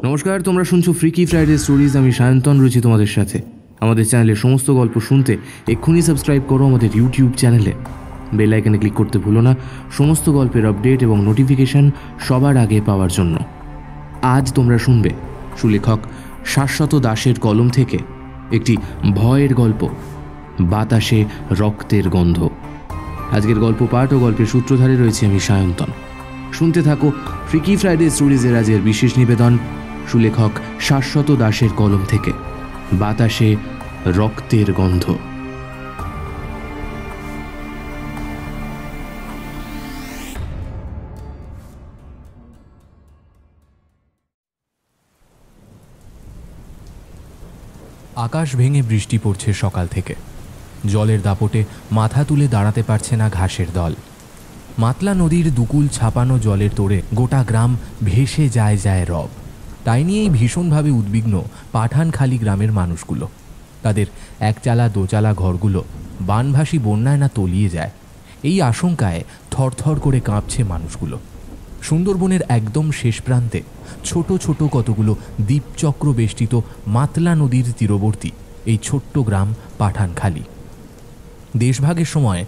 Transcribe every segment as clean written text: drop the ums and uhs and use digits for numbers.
নমস্কার, তোমরা শুনছো ফ্রিকি ফ্রাইডে স্টোরিজ। আমি সায়ন্তন রয়েছি তোমাদের সাথে। আমাদের চ্যানেলে সমস্ত গল্প শুনতে এক্ষুনি সাবস্ক্রাইব করো আমাদের ইউটিউব চ্যানেলে। বেল আইকনে ক্লিক করতে ভুলো না সমস্ত গল্পের আপডেট এবং নোটিফিকেশান সবার আগে পাওয়ার জন্য। আজ তোমরা শুনবে সুলেখক শাশ্বত দাসের কলম থেকে একটি ভয়ের গল্প, বাতাসে রক্তের গন্ধ। আজকের গল্প পাঠ ও গল্পের সূত্রধারে রয়েছে আমি সায়ন্তন। শুনতে থাকো ফ্রিকি ফ্রাইডে স্টোরিজের আজের বিশেষ নিবেদন, সুলেখক শাশ্বত দাসের কলম থেকে বাতাসে রক্তের গন্ধ। আকাশ ভেঙে বৃষ্টি পড়ছে সকাল থেকে। জলের দাপটে মাথা তুলে দাঁড়াতে পারছে না ঘাসের দল। মাতলা নদীর দুকুল ছাপানো জলের তোড়ে গোটা গ্রাম ভেসে যায় যায় রব। তাই নিয়েই ভীষণভাবে উদ্বিগ্ন পাঠানখালী গ্রামের মানুষগুলো। তাদের একচালা দোচালা ঘরগুলো বানভাসী বন্যায় না তলিয়ে যায়, এই আশঙ্কায় থরথর করে কাঁপছে মানুষগুলো। সুন্দরবনের একদম শেষ প্রান্তে ছোট ছোট কতগুলো দ্বীপচক্র বেষ্টিত মাতলা নদীর তীরবর্তী এই ছোট্ট গ্রাম পাঠানখালী। দেশভাগের সময়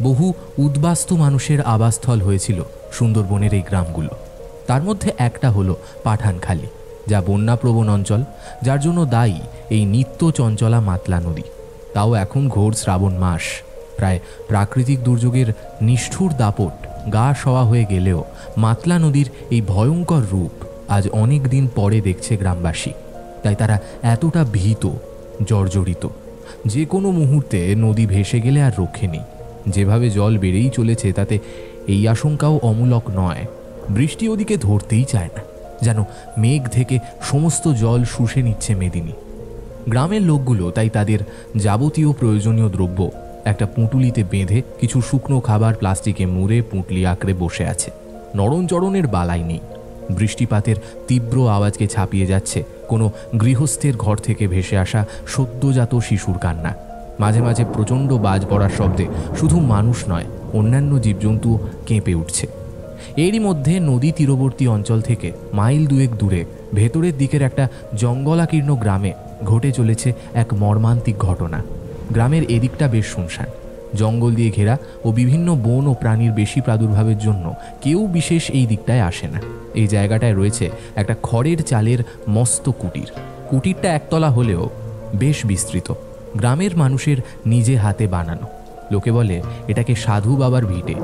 বহু উদ্বাস্তু মানুষের আবাসস্থল হয়েছিল সুন্দরবনের এই গ্রামগুলো। তার মধ্যে একটা হলো পাঠানখালী, যা বন্যাপ্রবণ অঞ্চল, যার জন্য দায়ী এই নিত্য চঞ্চলা মাতলা নদী। তাও এখন ঘোর শ্রাবণ মাস, প্রায় প্রাকৃতিক দুর্যোগের নিষ্ঠুর দাপট গা সওয়া হয়ে গেলেও মাতলা নদীর এই ভয়ঙ্কর রূপ আজ অনেক দিন পরে দেখছে গ্রামবাসী। তাই তারা এতটা ভীত, জর্জরিত, যে কোনো মুহূর্তে নদী ভেসে গেলে আর রক্ষে নেই। যেভাবে জল বেড়েই চলেছে তাতে এই আশঙ্কাও অমূলক নয়। বৃষ্টি ওদিকে ধরতেই চায় না, যেন মেঘ থেকে সমস্ত জল শুষে নিচ্ছে মেদিনী। গ্রামের লোকগুলো তাই তাদের যাবতীয় প্রয়োজনীয় দ্রব্য একটা পুঁটুলিতে বেঁধে কিছু শুকনো খাবার প্লাস্টিকে মুড়ে পুঁটলি আঁকড়ে বসে আছে। নরণচরণের বালাই নেই। বৃষ্টিপাতের তীব্র আওয়াজকে ছাপিয়ে যাচ্ছে কোনো গৃহস্থের ঘর থেকে ভেসে আসা সদ্যজাত শিশুর কান্না। মাঝে মাঝে প্রচণ্ড বাজ পড়ার শব্দে শুধু মানুষ নয়, অন্যান্য জীবজন্তু কেঁপে উঠছে। এরই মধ্যে নদী তীরবর্তী অঞ্চল থেকে মাইল দুয়েক দূরে ভেতরের দিকের একটা জঙ্গলাকীর্ণ গ্রামে ঘটে চলেছে এক মর্মান্তিক ঘটনা। গ্রামের এদিকটা বেশ শুনশান, জঙ্গল দিয়ে ঘেরা ও বিভিন্ন বন ও প্রাণীর বেশি প্রাদুর্ভাবের জন্য কেউ বিশেষ এই দিকটায় আসে না। এই জায়গাটায় রয়েছে একটা খড়ের চালের মস্ত কুটির। কুটিরটা একতলা হলেও বেশ বিস্তৃত, গ্রামের মানুষের নিজে হাতে বানানো। লোকে বলে এটাকে সাধু বাবার ভিটে।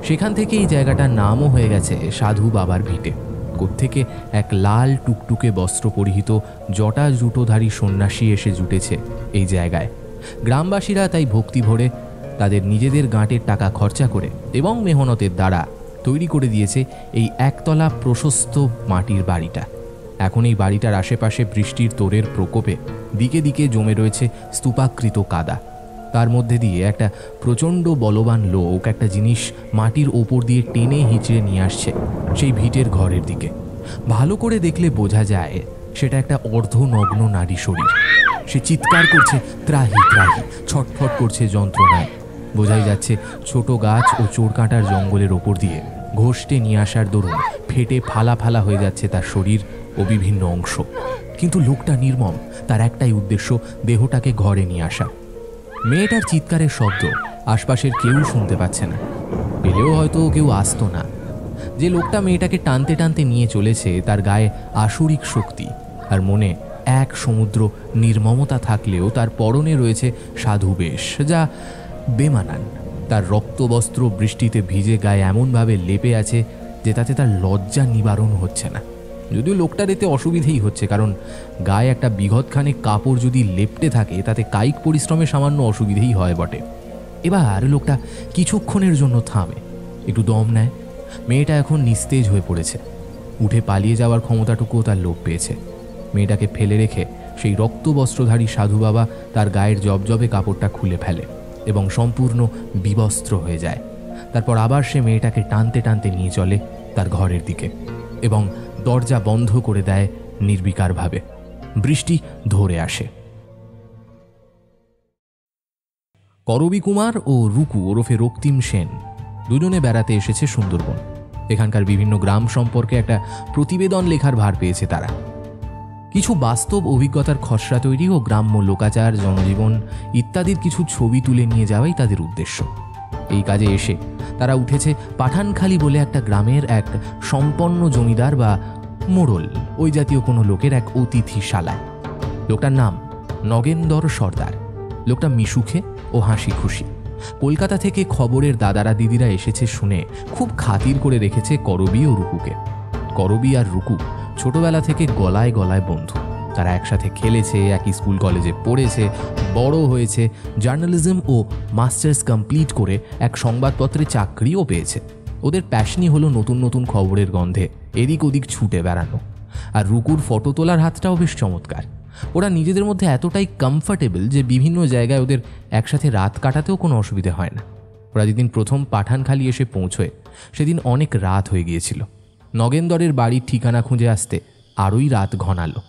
সেখান থেকে এই জায়গাটার নামও হয়ে গেছে সাধু বাবার ভিটে। কোত্থেকে এক লাল টুকটুকে বস্ত্র পরিহিত জটা জুটোধারী সন্ন্যাসী এসে জুটেছে এই জায়গায়। গ্রামবাসীরা তাই ভক্তি ভরে তাদের নিজেদের গাঁটের টাকা খরচা করে এবং মেহনতের দ্বারা তৈরি করে দিয়েছে এই একতলা প্রশস্ত মাটির বাড়িটা। এখন এই বাড়িটার আশেপাশে বৃষ্টির তোড়ের প্রকোপে দিকে দিকে জমে রয়েছে স্তূপাকৃত কাদা। তার মধ্যে দিয়ে একটা প্রচণ্ড বলবান লোক একটা জিনিস মাটির ওপর দিয়ে টেনে হিঁচড়ে নিয়ে আসছে সেই ভিটের ঘরের দিকে। ভালো করে দেখলে বোঝা যায় সেটা একটা অর্ধনগ্ন নারী শরীর। সে চিৎকার করছে ত্রাহি ত্রাহি, ছটফট করছে যন্ত্রণায়। বোঝাই যাচ্ছে ছোট গাছ ও চোরকাঁটার জঙ্গলের ওপর দিয়ে ঘষটে নিয়ে আসার দরুন ফেটে ফালা ফালা হয়ে যাচ্ছে তার শরীর ও বিভিন্ন অংশ। কিন্তু লোকটা নির্মম, তার একটাই উদ্দেশ্য দেহটাকে ঘরে নিয়ে আসা। মেয়েটার চিৎকারের শব্দ আশপাশের কেউ শুনতে পাচ্ছে না, পেলেও হয়তো কেউ আসতো না। যে লোকটা মেয়েটাকে টানতে টানতে নিয়ে চলেছে তার গায়ে আসুরিক শক্তি আর মনে এক সমুদ্র নির্মমতা থাকলেও তার পরনে রয়েছে সাধু বেশ, যা বেমানান। তার রক্তবস্ত্র বৃষ্টিতে ভিজে গায়ে এমনভাবে লেপে আছে যে তাতে তার লজ্জা নিবারণ হচ্ছে না। যদিও লোকটার এতে অসুবিধেই হচ্ছে, কারণ গায়ে একটা বিঘতখানে কাপড় যদি লেপটে থাকে তাতে কায়িক পরিশ্রমে সামান্য অসুবিধেই হয় বটে। এবার লোকটা কিছুক্ষণের জন্য থামে, একটু দম নেয়। মেয়েটা এখন নিস্তেজ হয়ে পড়েছে, উঠে পালিয়ে যাওয়ার ক্ষমতাটুকুও তার লোপ পেয়েছে। মেয়েটাকে ফেলে রেখে সেই রক্তবস্ত্রধারী সাধু বাবা তার গায়ের জবজবে কাপড়টা খুলে ফেলে এবং সম্পূর্ণ বিবস্ত্র হয়ে যায়। তারপর আবার সে মেয়েটাকে টানতে টানতে নিয়ে চলে তার ঘরের দিকে এবং দরজা বন্ধ করে দেয় নির্বিকারভাবে। বৃষ্টি ধরে আসে। করবী কুমার ও রুকু ওরফে রক্তিম সেন দুজনে বেড়াতে এসেছে সুন্দরবন। এখানকার বিভিন্ন গ্রাম সম্পর্কে একটা প্রতিবেদন লেখার ভার পেয়েছে তারা। কিছু বাস্তব অভিজ্ঞতার খসড়া তৈরি ও গ্রাম্য লোকাচার, জনজীবন ইত্যাদির কিছু ছবি তুলে নিয়ে যাওয়াই তাদের উদ্দেশ্য। এই কাজে এসে তারা উঠেছে পাঠানখালী বলে একটা গ্রামের এক সম্পন্ন জমিদার বা মোড়ল ওই জাতীয় কোনো লোকের এক অতিথিশালায়। লোকটার নাম নগেন্দর সর্দার। লোকটা মিশুখে ও হাসি খুশি। কলকাতা থেকে খবরের দাদারা দিদিরা এসেছে শুনে খুব খাতির করে রেখেছে করবি ও রুকুকে। করবি আর রুকু ছোটবেলা থেকে গলায় গলায় বন্ধু। তারা একসাথে খেলেছে, একই স্কুল কলেজে পড়েছে, বড় হয়েছে, জার্নালিজম ও মাস্টার্স কমপ্লিট করে এক সংবাদপত্রে চাকরিও পেয়েছে। ওদের প্যাশনই হলো নতুন নতুন খবরের গন্ধে এদিক ওদিক ছুটে বেড়ানো। আর রুকুর ফটো তোলার হাতটাও বেশ চমৎকার। ওরা নিজেদের মধ্যে এতটাই কমফর্টেবল যে বিভিন্ন জায়গায় ওদের একসাথে রাত কাটাতেও কোনো অসুবিধে হয় না। ওরা যেদিন প্রথম পাঠানখালী এসে পৌঁছয় সেদিন অনেক রাত হয়ে গিয়েছিল। নগেন্দরের বাড়ির ঠিকানা খুঁজে আসতে আরোই রাত ঘনালো।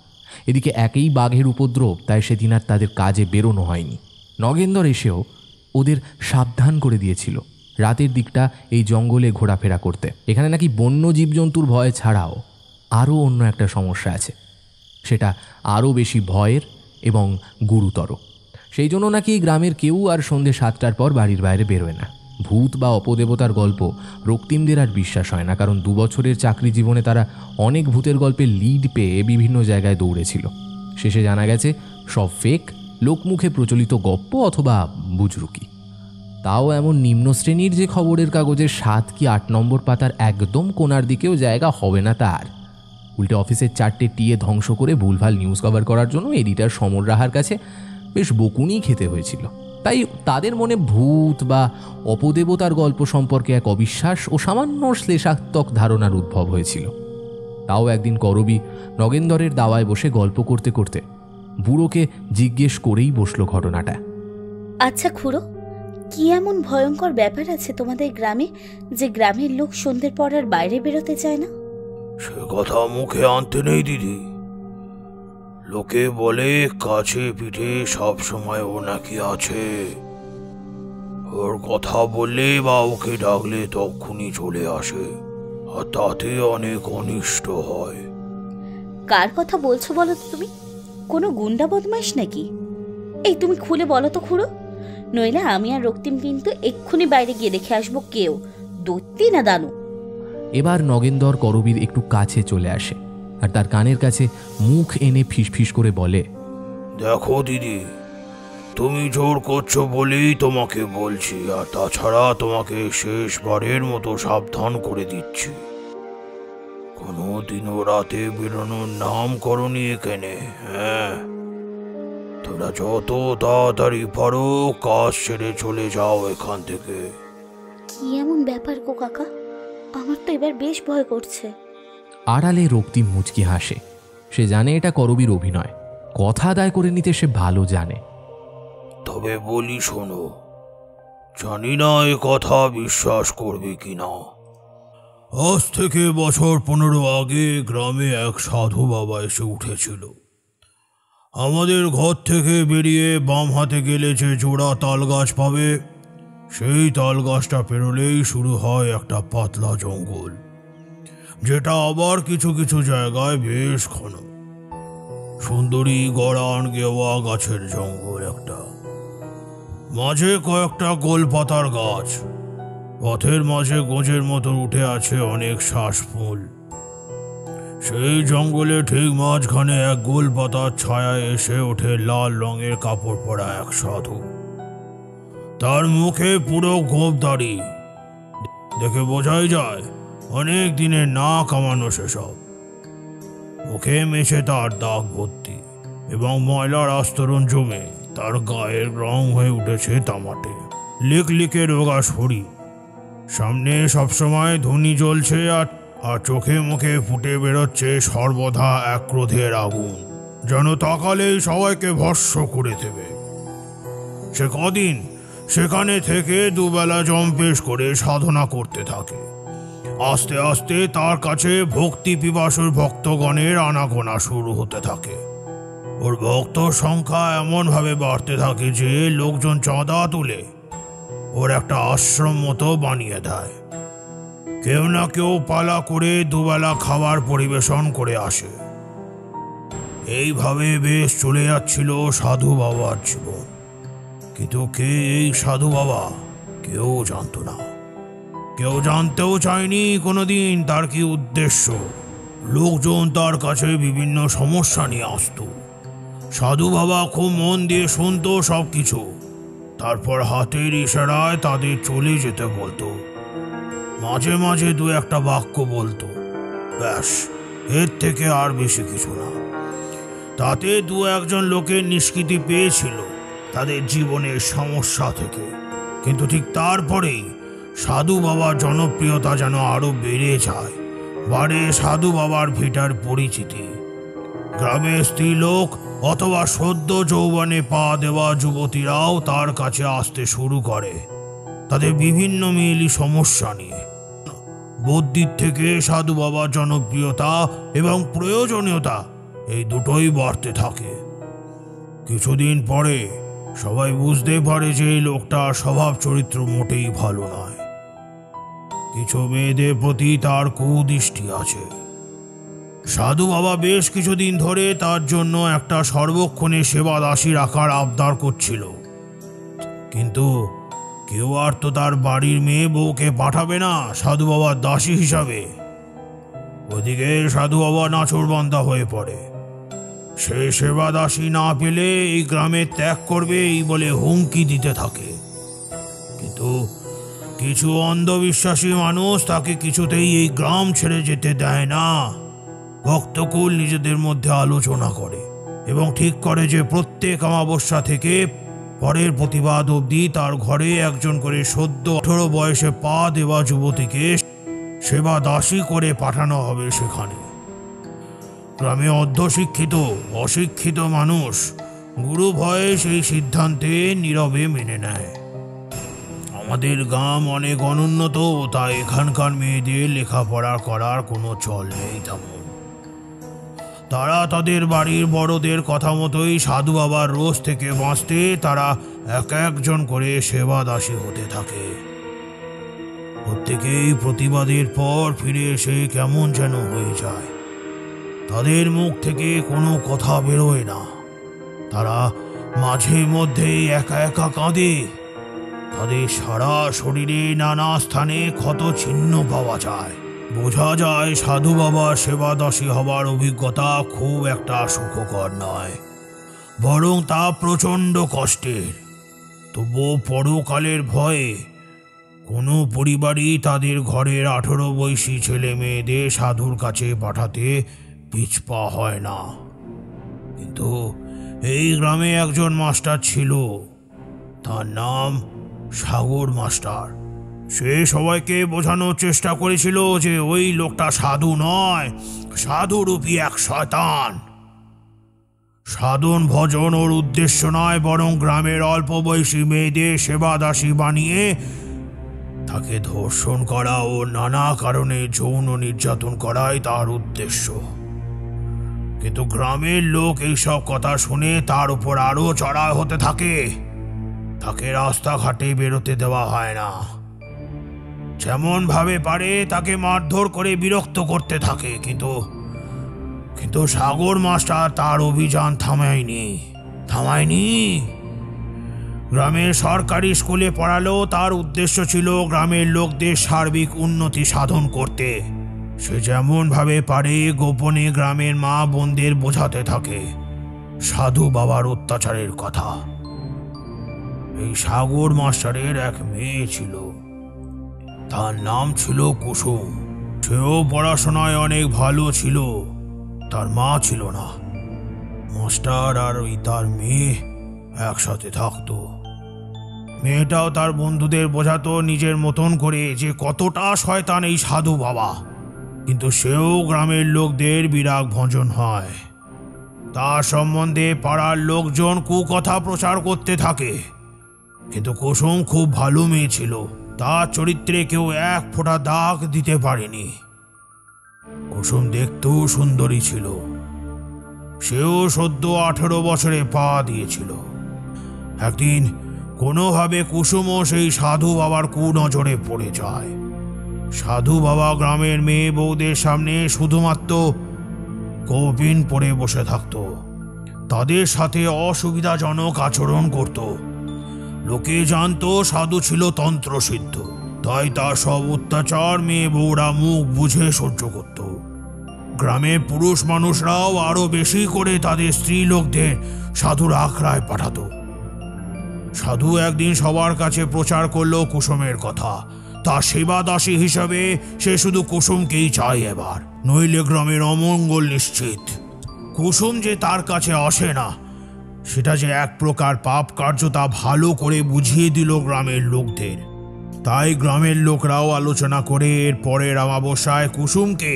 এদিকে একেই বাঘের উপদ্রব, তাই সেদিন আর তাদের কাজে বেরোনো হয়নি। নগেন্দর এসেও ওদের সাবধান করে দিয়েছিল রাতের দিকটা এই জঙ্গলে ঘোরাফেরা করতে। এখানে নাকি বন্য জীবজন্তুর ভয় ছাড়াও আরও অন্য একটা সমস্যা আছে, সেটা আরও বেশি ভয়ের এবং গুরুতর। সেই জন্য নাকি গ্রামের কেউ আর সন্ধে 7টার পর বাড়ির বাইরে বেরোয় না। ভূত বা অপদেবতার গল্প রক্তিমদের আর বিশ্বাস হয় না, কারণ 2 বছরের চাকরি জীবনে তারা অনেক ভূতের গল্পে লিড পেয়ে বিভিন্ন জায়গায় দৌড়েছিল। শেষে জানা গেছে সব ফেক, লোকমুখে প্রচলিত গপ্প অথবা বুজরুকি। তাও এমন নিম্ন শ্রেণীর যে খবরের কাগজের 7 কি 8 নম্বর পাতার একদম কোনার দিকেও জায়গা হবে না তার। উল্টে অফিসের 4টে টিয়ে ধ্বংস করে ভুলভাল নিউজ কভার করার জন্য এডিটার সমর রাহার কাছে বেশ বকুনি খেতে হয়েছিল। তাই তাদের মনে ভূত বা অপদেবতার গল্প সম্পর্কে এক অবিশ্বাস ও সামান্য শ্লেষাত্মক ধারণার উদ্ভব হয়েছিল। তাও একদিন করবি নগেন্দরের দাওয়ায় বসে গল্প করতে করতে বুড়োকে জিজ্ঞেস করেই বসলো ঘটনাটা। আচ্ছা খুড়ো, কি এমন ভয়ঙ্কর ব্যাপার আছে তোমাদের গ্রামে যে গ্রামের লোক সন্ধ্যের পর আর বাইরে বেরোতে চায় না? সে কথা মুখে আনতে নেই দিদি। লোকে বলে কাছে পিঠে সব সময় ও নাকি আছে। ওর কথা বললে বা ওকে ডাকলে তখনই চলে আসে, আর তাতে অনেক অনিষ্ট হয়। কার কথা বলছো বলো তো তুমি? কোনো গুন্ডা বদমাইশ নাকি? এই তুমি খুলে বলো তো খুড়ো, নইলে আমি আর রক্তিম কিন্তু এক্ষুনি বাইরে গিয়ে দেখে আসবো কেউ দৈত্যি না দানু। এবার নগেন্দর করবীর একটু কাছে চলে আসে আর তার কানের কাছে মুখ এনে ফিসফিস করে বলে, দেখো দিদি, তুমি জোর করছো বলেই তোমাকে বলছি, আর তাছাড়া তোমাকে শেষবারের মতো সাবধান করে দিচ্ছি। কোনোদিনও রাতে বেরোনোর নাম করনি এখানে। হ্যাঁ, তোমরা যত তাড়াতাড়ি পারো কাজ ছেড়ে চলে যাও এখান থেকে। কি এমন ব্যাপার গো কাকা, আমার তো এবার বেশ ভয় করছে। আড়ালে রক্তিম মুচকি হাসে। সে জানে এটা করবীর অভিনয়, কথা আদায় করে নিতে সে ভালো জানে। তবে বলি শোনো, জানি না এ কথা বিশ্বাস করবে কিনা। আজ থেকে বছর 15 আগে গ্রামে এক সাধু বাবা এসে উঠেছিল। আমাদের ঘর থেকে বেরিয়ে বাম হাতে গেলে যে জোড়া তাল গাছ পাবে, সেই তাল গাছটা পেরোলেই শুরু হয় একটা পাতলা জঙ্গল, যেটা আবার কিছু কিছু জায়গায় বেশ ঘন। সুন্দরী গড়ান গেওয়া গাছের জঙ্গল একটা, মাঝে কয়েকটা গোল পাতার গাছ, পথের মাঝে গোঁজের মতো উঠে আছে অনেক শ্বাসফুল। সেই জঙ্গলে ঠিক মাঝখানে এক গোল পাতার ছায়ায় এসে ওঠে লাল রঙের কাপড় পরা এক সাধু। তার মুখে পুরো গোপ দাড়ি, দেখে বোঝাই যায় অনেক দিনের না কামানো সেসব। মুখে মেছে তার দাগ ভর্তি এবং ময়লার আস্তরণ জমে তার গায়ের রং হয়ে উঠেছে তামাটে। লিকলিকে রোগা শরীর, সামনে সবসময় ধুনি জ্বলছে আর চোখে মুখে ফুটে বেরোচ্ছে সর্বদা এক ক্রোধের আগুন, যেন তাকালেই সবাইকে ভস্ম করে দেবে। সে কদিন সেখানে থেকে দুবেলা জম্পেশ করে সাধনা করতে থাকে। আস্তে আস্তে তার কাছে ভক্তি পিপাসুর ভক্তগণের আনাগোনা শুরু হতে থাকে। ওর ভক্ত সংখ্যা এমনভাবে বাড়তে থাকে যে লোকজন চাঁদা তুলে ওর একটা আশ্রম মতো বানিয়ে দেয়। কেউ না কেউ পালা করে দুবেলা খাবার পরিবেশন করে আসে। এইভাবে বেশ চলে যাচ্ছিল সাধু বাবার জীবন। কিন্তু কে এই সাধু বাবা কেউ জানতো না, কেউ জানতেও চায়নি কোনোদিন তার কি উদ্দেশ্য। লোকজন তার কাছে বিভিন্ন সমস্যা নিয়ে আসতো। সাধু বাবা খুব মন দিয়ে শুনতো সব কিছু, তারপর হাতের ইশারায় তাদের চলে যেতে বলতো। মাঝে মাঝে দু একটা বাক্য বলতো, ব্যাস, এর থেকে আর বেশি কিছু না। তাতে দু একজন লোকের নিষ্কৃতি পেয়েছিল তাদের জীবনের সমস্যা থেকে। কিন্তু ঠিক তারপরেই সাধু বাবার জনপ্রিয়তা যেন আরো বেড়ে যায়। বাড়ে সাধু বাবার ভিটার পরিচিতি। গ্রামের স্ত্রী লোক অথবা সদ্য যৌবনে পা দেওয়া যুবতীরাও তার কাছে আসতে শুরু করে তাদের বিভিন্ন মিলি সমস্যা নিয়ে। বুদ্ধির থেকে সাধু বাবার জনপ্রিয়তা এবং প্রয়োজনীয়তা এই দুটোই বাড়তে থাকে। কিছুদিন পরে সবাই বুঝতে পারে যে এই লোকটার স্বভাব চরিত্র মোটেই ভালো নয়। কিছু মেয়েদের প্রতি তার কুদৃষ্টি আছে। সাধু বাবা বেশ কিছুদিন ধরে তার জন্য একটা সর্বক্ষণে সেবা দাসী রাখার আবদার করছিল, কিন্তু কেউ আর তো তার বাড়ির মেয়ে বউকে পাঠাবে না সাধু বাবার দাসী হিসাবে। ওদিকে সাধু বাবা নাছোড়বান্দা হয়ে পড়ে। সে সেবা দাসী না পেলে এই গ্রামে ত্যাগ করবে এই বলে হুমকি দিতে থাকে। কিন্তু কিছু অন্ধবিশ্বাসী মানুষ তাকে কিছুতেই এই গ্রাম ছেড়ে যেতে দেয় না। ভক্তকুল নিজেদের মধ্যে আলোচনা করে এবং ঠিক করে যে প্রত্যেক অমাবস্যা থেকে পরের প্রতিবাদ অবধি তার ঘরে একজন করে সদ্য 18 বয়সে পা দেওয়া যুবতীকে সেবা দাসী করে পাঠানো হবে সেখানে। গ্রামে অর্ধশিক্ষিত অশিক্ষিত মানুষ গুরু ভয়ে সেই সিদ্ধান্তে নীরবে মেনে নেয়। আমাদের গ্রাম অনেক অনুন্নত, তাই এখানকার মেয়েদের লেখাপড়া করার কোনো চল নেই তেমন। তারা তাদের বাড়ির বড়দের কথা মতোই সাধু বাবার রোজ থেকে বাঁচতে তারা এক একজন করে সেবা দাসী হতে থাকে। প্রত্যেকেই প্রতিবাদের পর ফিরে এসে কেমন যেন হয়ে যায়। তাদের মুখ থেকে কোনো কথা বেরোয় না। তারা মাঝে মধ্যেই একা একা কাঁদে। তাদের সারা শরীরে নানা স্থানে ক্ষত চিহ্ন পাওয়া যায়। বোঝা যায় সাধু বাবা সেবা দাসী হবার অভিজ্ঞতা খুব একটা সুখকর নয়, বরং তা প্রচণ্ড কষ্টের। তবুও পরকালের ভয়ে কোনো পরিবারই তাদের ঘরের 18 বয়সী ছেলে মেয়েদের সাধুর কাছে পাঠাতে পিছপা হয় না। কিন্তু এই গ্রামে একজন মাস্টার ছিল, তার নাম সাগর মাস্টার। সে সবাইকে বোঝানোর চেষ্টা করেছিল যে ওই লোকটা সাধু নয়, সাধুরূপী এক শয়তান। সাধন ভজন ওর উদ্দেশ্য নয়, বরং গ্রামের অল্প বয়সী মেয়েদের সেবা দাসী বানিয়ে তাকে ধর্ষণ করা ও নানা কারণে যৌন নির্যাতন করাই তার উদ্দেশ্য। কিন্তু গ্রামের লোক এইসব কথা শুনে তার উপর আরো চড়াও হতে থাকে। তাকে রাস্তাঘাটে বেরোতে দেওয়া হয় না। যেমন ভাবে পারে তাকে মারধর করে বিরক্ত করতে থাকে। কিন্তু সাগর মাস্টার তার অভিযান থামায়নি। গ্রামের সরকারি স্কুলে পড়ালেও তার উদ্দেশ্য ছিল গ্রামের লোকদের সার্বিক উন্নতি সাধন করতে। সে যেমন ভাবে পারে গোপনে গ্রামের মা বোনদের বোঝাতে থাকে সাধু বাবার অত্যাচারের কথা। এই সাগর মাস্টারের এক মেয়ে ছিল, তার নাম ছিল কুসুম। সেও পড়াশোনায় অনেক ভালো ছিল। তার মা ছিল না। মাস্টার আর তার মেয়ে একসাথে থাকতো। মেয়েটাও তার বন্ধুদের বোঝাতো নিজের মতন করে যে কতটা শয়তান এই সাধু বাবা। কিন্তু সেও গ্রামের লোকদের বিরাগ ভঞ্জন হয়। তার সম্বন্ধে পাড়ার লোকজন কুকথা প্রচার করতে থাকে। কিন্তু কুসুম খুব ভালো মেয়ে ছিল। তার চরিত্রে কেউ এক ফোঁটা দাগ দিতে পারেনি। কুসুম দেখতেও সুন্দরী ছিল। সেও সদ্য 18 বছরে পা দিয়েছিল। একদিন কোনোভাবে কুসুমও সেই সাধু বাবার কুনজরে পড়ে যায়। সাধু বাবা গ্রামের মেয়ে বউদের সামনে শুধুমাত্র কৌপিন পরে বসে থাকত, তাদের সাথে অসুবিধাজনক আচরণ করত। লোকে জানতো সাধু ছিল তন্ত্রসিদ্ধ, তাই তার সব অত্যাচার মেয়ে বউরা মুখ বুঝে সহ্য করত। গ্রামের পুরুষ মানুষরাও আরো বেশি করে তাদের স্ত্রী লোকদের সাধুর আখড়ায় পাঠাতো। সাধু একদিন সবার কাছে প্রচার করলো কুসুমের কথা। তার সেবা দাসী হিসাবে সে শুধু কুসুমকেই চায় এবার, নইলে গ্রামের অমঙ্গল নিশ্চিত। কুসুম যে তার কাছে আসে না, সেটা যে এক প্রকার পাপ কার্য, তা ভালো করে বুঝিয়ে দিল গ্রামের লোকদের। তাই গ্রামের লোকরাও আলোচনা করে এর পরের অমাবস্যায় কুসুমকে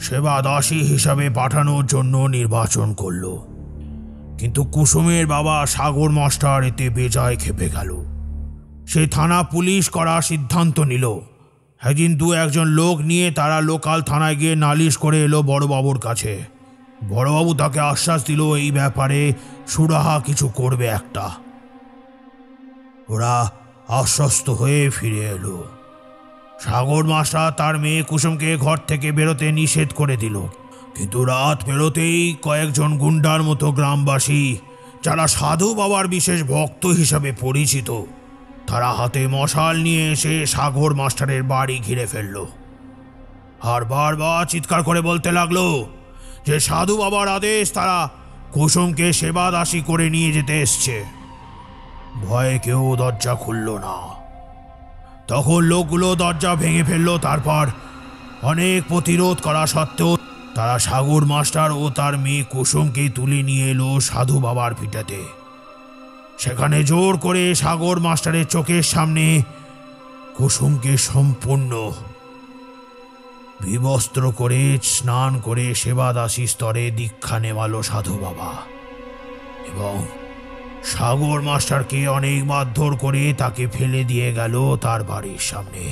সেবা দাসী হিসাবে পাঠানোর জন্য নির্বাচন করল। কিন্তু কুসুমের বাবা সাগর মাস্টার এতে বেজায় খেপে গেল। সে থানা পুলিশ করার সিদ্ধান্ত নিল। একদিন একজন লোক নিয়ে তারা লোকাল থানায় গিয়ে নালিশ করে এলো বড়বাবুর কাছে। বড়বাবু তাকে আশ্বাস দিল এই ব্যাপারে সুরাহা কিছু করবে একটা। ওরা আশ্বস্ত হয়ে ফিরে এলো। সাগর মাস্টার তার মেয়ে কুসুমকে ঘর থেকে বেরোতে নিষেধ করে দিল, কিন্তু রাত বেরোতেই কয়েকজন গুন্ডার মতো গ্রামবাসী, যারা সাধু বাবার বিশেষ ভক্ত হিসাবে পরিচিত, তারা হাতে মশাল নিয়ে এসে সাগর মাস্টারের বাড়ি ঘিরে ফেলল। আর বারবার চিৎকার করে বলতে লাগলো যে সাধু বাবার আদেশ, তারা কুসুমকে সেবা দাসী করে নিয়ে যেতে এসছে। ভয়ে কেউ দরজা খুলল না। তখন লোকগুলো দরজা ভেঙে ফেলল। তারপর অনেক প্রতিরোধ করা সত্ত্বেও তারা সাগর মাস্টার ও তার মেয়ে কুসুমকে তুলে নিয়ে এলো সাধু বাবার ভিটাতে। সেখানে জোর করে সাগর মাস্টারের চোখের সামনে কুসুমকে সম্পূর্ণ বিবস্ত্র করে স্নান করে সেবাদাসী স্তরে দীক্ষা নেওয়ালো সাধু বাবা, এবং সাগর মাস্টারকে অনেক মারধর করে তাকে ফেলে দিয়ে গেল তার বাড়ির সামনে।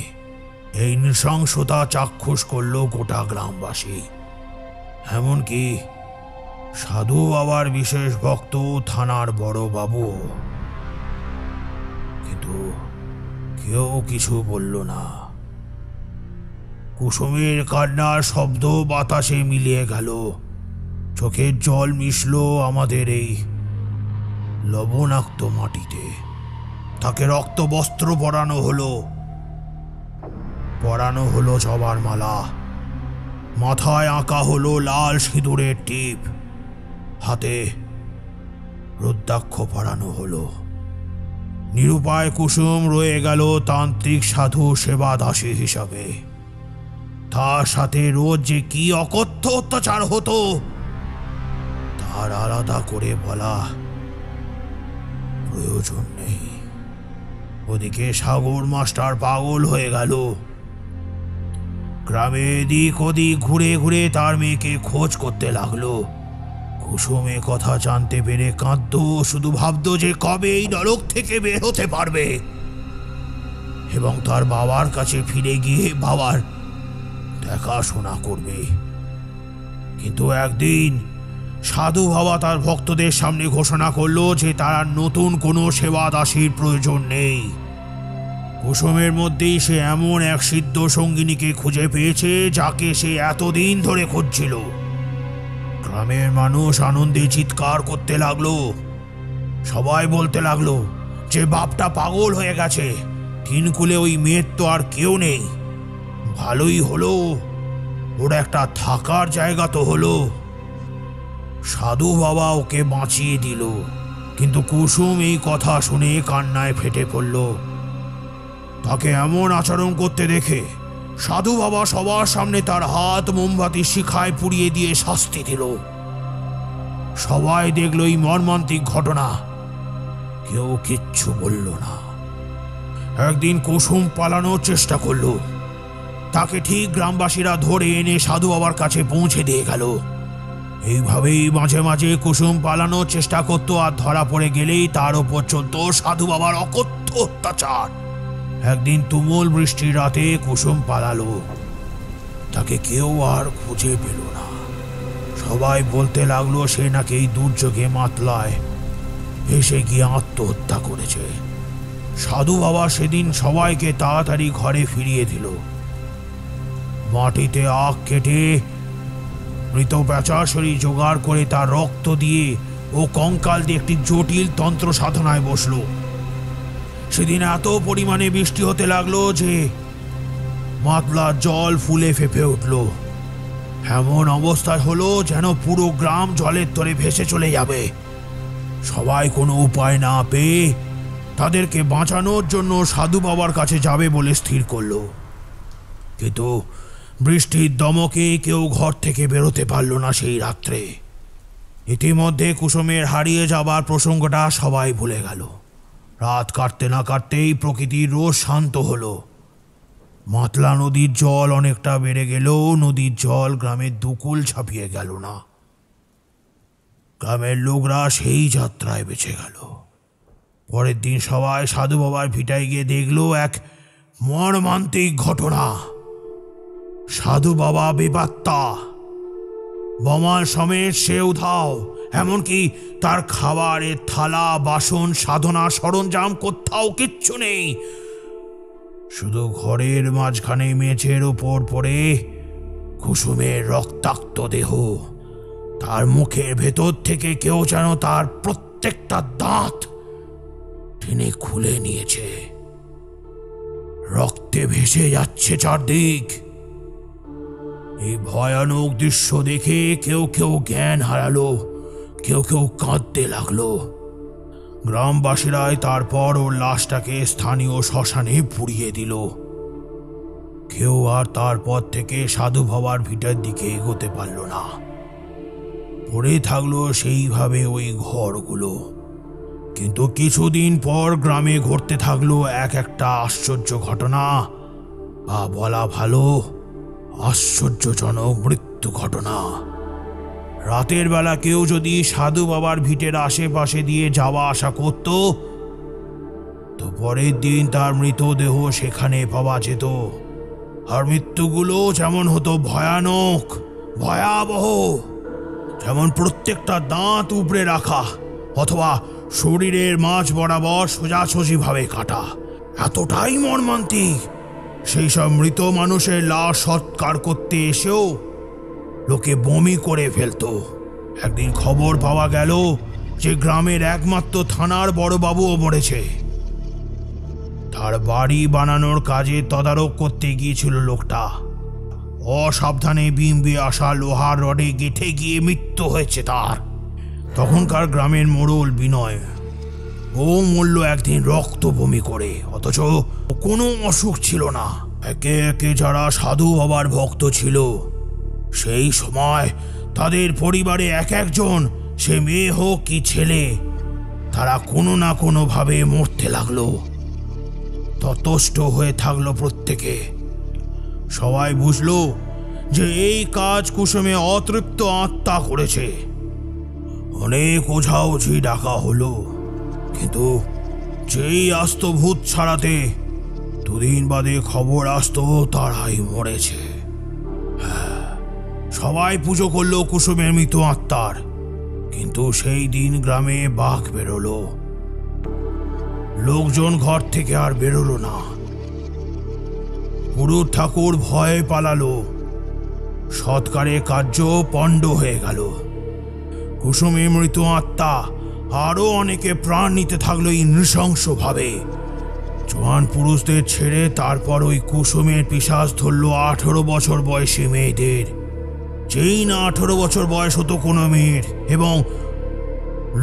এই নৃশংসতা চাক্ষুষ করল গোটা গ্রামবাসী, এমনকি সাধু বাবার বিশেষ ভক্ত থানার বড় বাবু। কিন্তু কেউ কিছু বলল না। কুসুমের কান্নার শব্দ বাতাসে মিলিয়ে গেল। চোখের জল মিশল আমাদের এই লবণাক্ত মাটিতে। তাকে রক্ত বস্ত্র পরানো হলো জবার মালা, মাথায় আঁকা হলো লাল সিঁদুরের টিপ, হাতে রুদ্রাক্ষ পরানো হলো। নিরুপায় কুসুম রয়ে গেল তান্ত্রিক সাধু সেবা দাসী হিসাবে। তার সাথে রোজ যে কি অকথ্য অত্যাচার হতো তার আলাদা করে বলা প্রয়োজন নেই। ওদিকে সাগর মাস্টার পাগল হয়ে গেল। গ্রামে এদিক ওদিক ঘুরে ঘুরে তার মেয়েকে খোঁজ করতে লাগলো। কুসুম কথা জানতে পেরে কাঁদত, শুধু ভাবত যে কবে এই নরক থেকে বের হতে পারবে এবং তার বাবার কাছে ফিরে গিয়ে বাবার দেখাশোনা করবে। কিন্তু একদিন সাধু বাবা তার ভক্তদের সামনে ঘোষণা করলো যে তার নতুন কোনো সেবা দাসীর প্রয়োজন নেই। কুসুমের মধ্যেই সে এমন এক সিদ্ধ সঙ্গিনীকে খুঁজে পেয়েছে যাকে সে এতদিন ধরে খুঁজছিল। গ্রামের মানুষ আনন্দে চিৎকার করতে লাগলো। সবাই বলতে লাগলো যে বাপটা পাগল হয়ে গেছে, তিনকুলে ওই মেয়ের তো আর কেউ নেই। ভালোই হলো, ওর একটা থাকার জায়গা তো হলো। সাধু বাবা ওকে বাঁচিয়ে দিল। কিন্তু কুসুম এই কথা শুনে কান্নায় ফেটে পড়ল। তাকে এমন আচরণ করতে দেখে সাধু বাবা সবার সামনে তার হাত মোমবাতি শিখায় পুড়িয়ে দিয়ে শাস্তি দিল। সবাই দেখল এই মর্মান্তিক ঘটনা, কেউ কিচ্ছু বলল না। একদিন কুসুম পালানোর চেষ্টা করল। তাকে ঠিক গ্রামবাসীরা ধরে এনে সাধু বাবার কাছে পৌঁছে দিয়ে গেল। এইভাবেই মাঝে মাঝে কুসুম পালানোর চেষ্টা করত, আর ধরা পড়ে গেলেই তার ওপর চলত সাধু বাবার অকথ্য অত্যাচার। একদিন তুমুল বৃষ্টির রাতে কুসুম পালালো। তাকে কেউ আর খুঁজে পেল না। সবাই বলতে লাগলো সে নাকি এই দুর্যোগে মাতলায় ভেসে গিয়ে আত্মহত্যা করেছে। সাধু বাবা সেদিন সবাইকে তাড়াতাড়ি ঘরে ফিরিয়ে দিল। মাটিতে আখ কেটে মৃত পেঁচার শরীর জোগাড় করে তার রক্ত দিয়ে ও কঙ্কাল দিয়ে একটি জটিল তন্ত্র সাধনায় বসল। সেদিন এত পরিমাণে বৃষ্টি হতে লাগলো যে মাতলার জল ফুলে ফেঁপে উঠল। এমন অবস্থায় হলো যেন পুরো গ্রাম জলের তরে ভেসে চলে যাবে। সবাই কোনো উপায় না পেয়ে তাদেরকে বাঁচানোর জন্য সাধু বাবার কাছে যাবে বলে স্থির করলো। কিন্তু বৃষ্টির দমকে কেউ ঘর থেকে বেরোতে পারল না সেই রাত্রে। ইতিমধ্যে কুসুমের হারিয়ে যাবার প্রসঙ্গটা সবাই ভুলে গেল। রাত কাটতে না কাটতেই প্রকৃতির রোষ শান্ত হলো। মাতলা নদীর জল অনেকটা বেড়ে গেলেও নদীর জল গ্রামের দুকুল ছাপিয়ে গেল না। গ্রামের লোকরা সেই যাত্রায় বেঁচে গেল। পরের দিন সবাই সাধু বাবার ভিটায় গিয়ে দেখল এক মর্মান্তিক ঘটনা। সাধু বাবা বেপাত্তা, বমাল সমেত সে উধাও। এমনকি তার খাবারের থালা, বাসন, সাধনা সরঞ্জাম কোথাও কিচ্ছু নেই। শুধু ঘরের মাঝখানে মেঝের ওপর পড়ে কুসুমের রক্তাক্ত দেহ। তার মুখের ভেতর থেকে কেউ যেন তার প্রত্যেকটা দাঁত টেনে খুলে নিয়েছে। রক্তে ভেসে যাচ্ছে চারদিক। এই ভয়ানক দৃশ্য দেখে কেউ কেউ জ্ঞান হারালো, কেউ কেউ কাঁদতে লাগলো। গ্রামবাসীরাই তারপর ওর লাশটাকে স্থানীয় শ্মশানে পুড়িয়ে দিল। কেউ আর তারপর থেকে সাধু বাবার ভিটার দিকে এগোতে পারল না। পড়ে থাকলো সেইভাবে ওই ঘরগুলো। কিন্তু কিছুদিন পর গ্রামে ঘটতে থাকলো এক একটা আশ্চর্য ঘটনা, বা বলা ভালো আশ্চর্যজনক মৃত্যু ঘটনা। রাতের বেলা কেউ যদি সাধু বাবার ভিটের আশেপাশে দিয়ে যাওয়া আসা করত, তো পরের দিন তার মৃতদেহ সেখানে পাওয়া যেত। আর মৃত্যুগুলো যেমন হতো ভয়ানক, ভয়াবহ। যেমন প্রত্যেকটা দাঁত উপড়ে রাখা, অথবা শরীরের মাঝ বরাবর সোজাসুজিভাবে কাটা। এতটাই মর্মান্তিক, সেই সব মৃত মানুষের লাশ সৎকার করতে এসেও লোকে বমি করে ফেলত। একদিন খবর পাওয়া গেল যে গ্রামের একমাত্র থানার বড়বাবুও মরেছে। তার বাড়ি বানানোর কাজে তদারক করতে গিয়েছিল লোকটা। অসাবধানে বিম বেয়ে আসা লোহার রডে গেঁথে গিয়ে মৃত্যু হয়েছে তার। তখনকার গ্রামের মোড়ল বিনয়, ও মরল একদিন রক্ত বমি করে, অথচ কোনো অসুখ ছিল না। একে একে যারা সাধু বাবার ভক্ত ছিল, সেই সময় তাদের পরিবারে এক একজন, সে মেয়ে হোক কি ছেলে, তারা কোনো না কোনোভাবে মরতে লাগলো। ততষ্ট হয়ে থাকলো প্রত্যেকে। সবাই বুঝলো যে এই কাজ কুসুমে অতৃপ্ত আত্মা করেছে। অনেক ওঝা ওঝি ডাকা হলো, কিন্তু যেই আসতো ভূত ছাড়াতে, দুদিন বাদে খবর আসতো তারাই মরেছে। সবাই পুজো করলো কুসুমের মৃত আত্মার, কিন্তু সেই দিন গ্রামে বাঘ বেরোলো। লোকজন ঘর থেকে আর বেরোলো না। পুরুষ ঠাকুর ভয়ে পালালো। সৎকারে কার্য পণ্ড হয়ে গেল। কুসুমের মৃত আত্মা আরো অনেকে প্রাণ নিতে থাকলো এই নৃশংসভাবে। জোয়ান পুরুষদের ছেড়ে তারপর ওই কুসুমের পিশাচ ধরল 18 বছর বয়সী মেয়েদের। যেই না 18 বছর বয়স হতো কোনো মেয়ের, এবং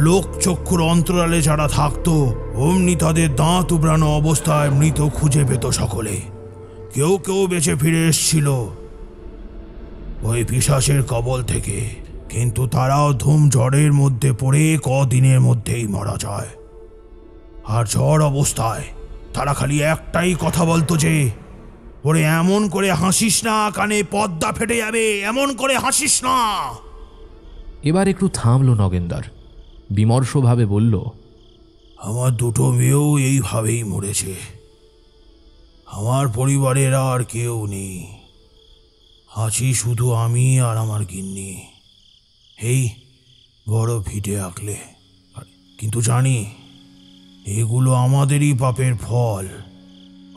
লোকচক্ষুর অন্তরালে যারা থাকতো, অমনি তাদের দাঁত উবড়ানো অবস্থায় মৃত খুঁজে পেত সকলে। কেউ কেউ বেঁচে ফিরে এসছিল ওই পিশাচের কবল থেকে, কিন্তু তারাও ধুম ঝড়ের মধ্যে পড়ে কদিনের মধ্যেই মারা যায়। আর ঝড় অবস্থায় তারা খালি একটাই কথা বলতো যে, ওরে এমন করে হাসিস না, কানে পর্দা ফেটে যাবে, এমন করে হাসিস না। এবার একটু থামলো নগেনদার, বিমর্ষভাবে বলল, আমার দুটো মেয়েও এইভাবেই মরেছে। আমার পরিবারের আর কেউ নেই, আছি শুধু আমি আর আমার গিন্নি, এই বড় ভিটে আঁকলে। কিন্তু জানি এগুলো আমাদেরই পাপের ফল।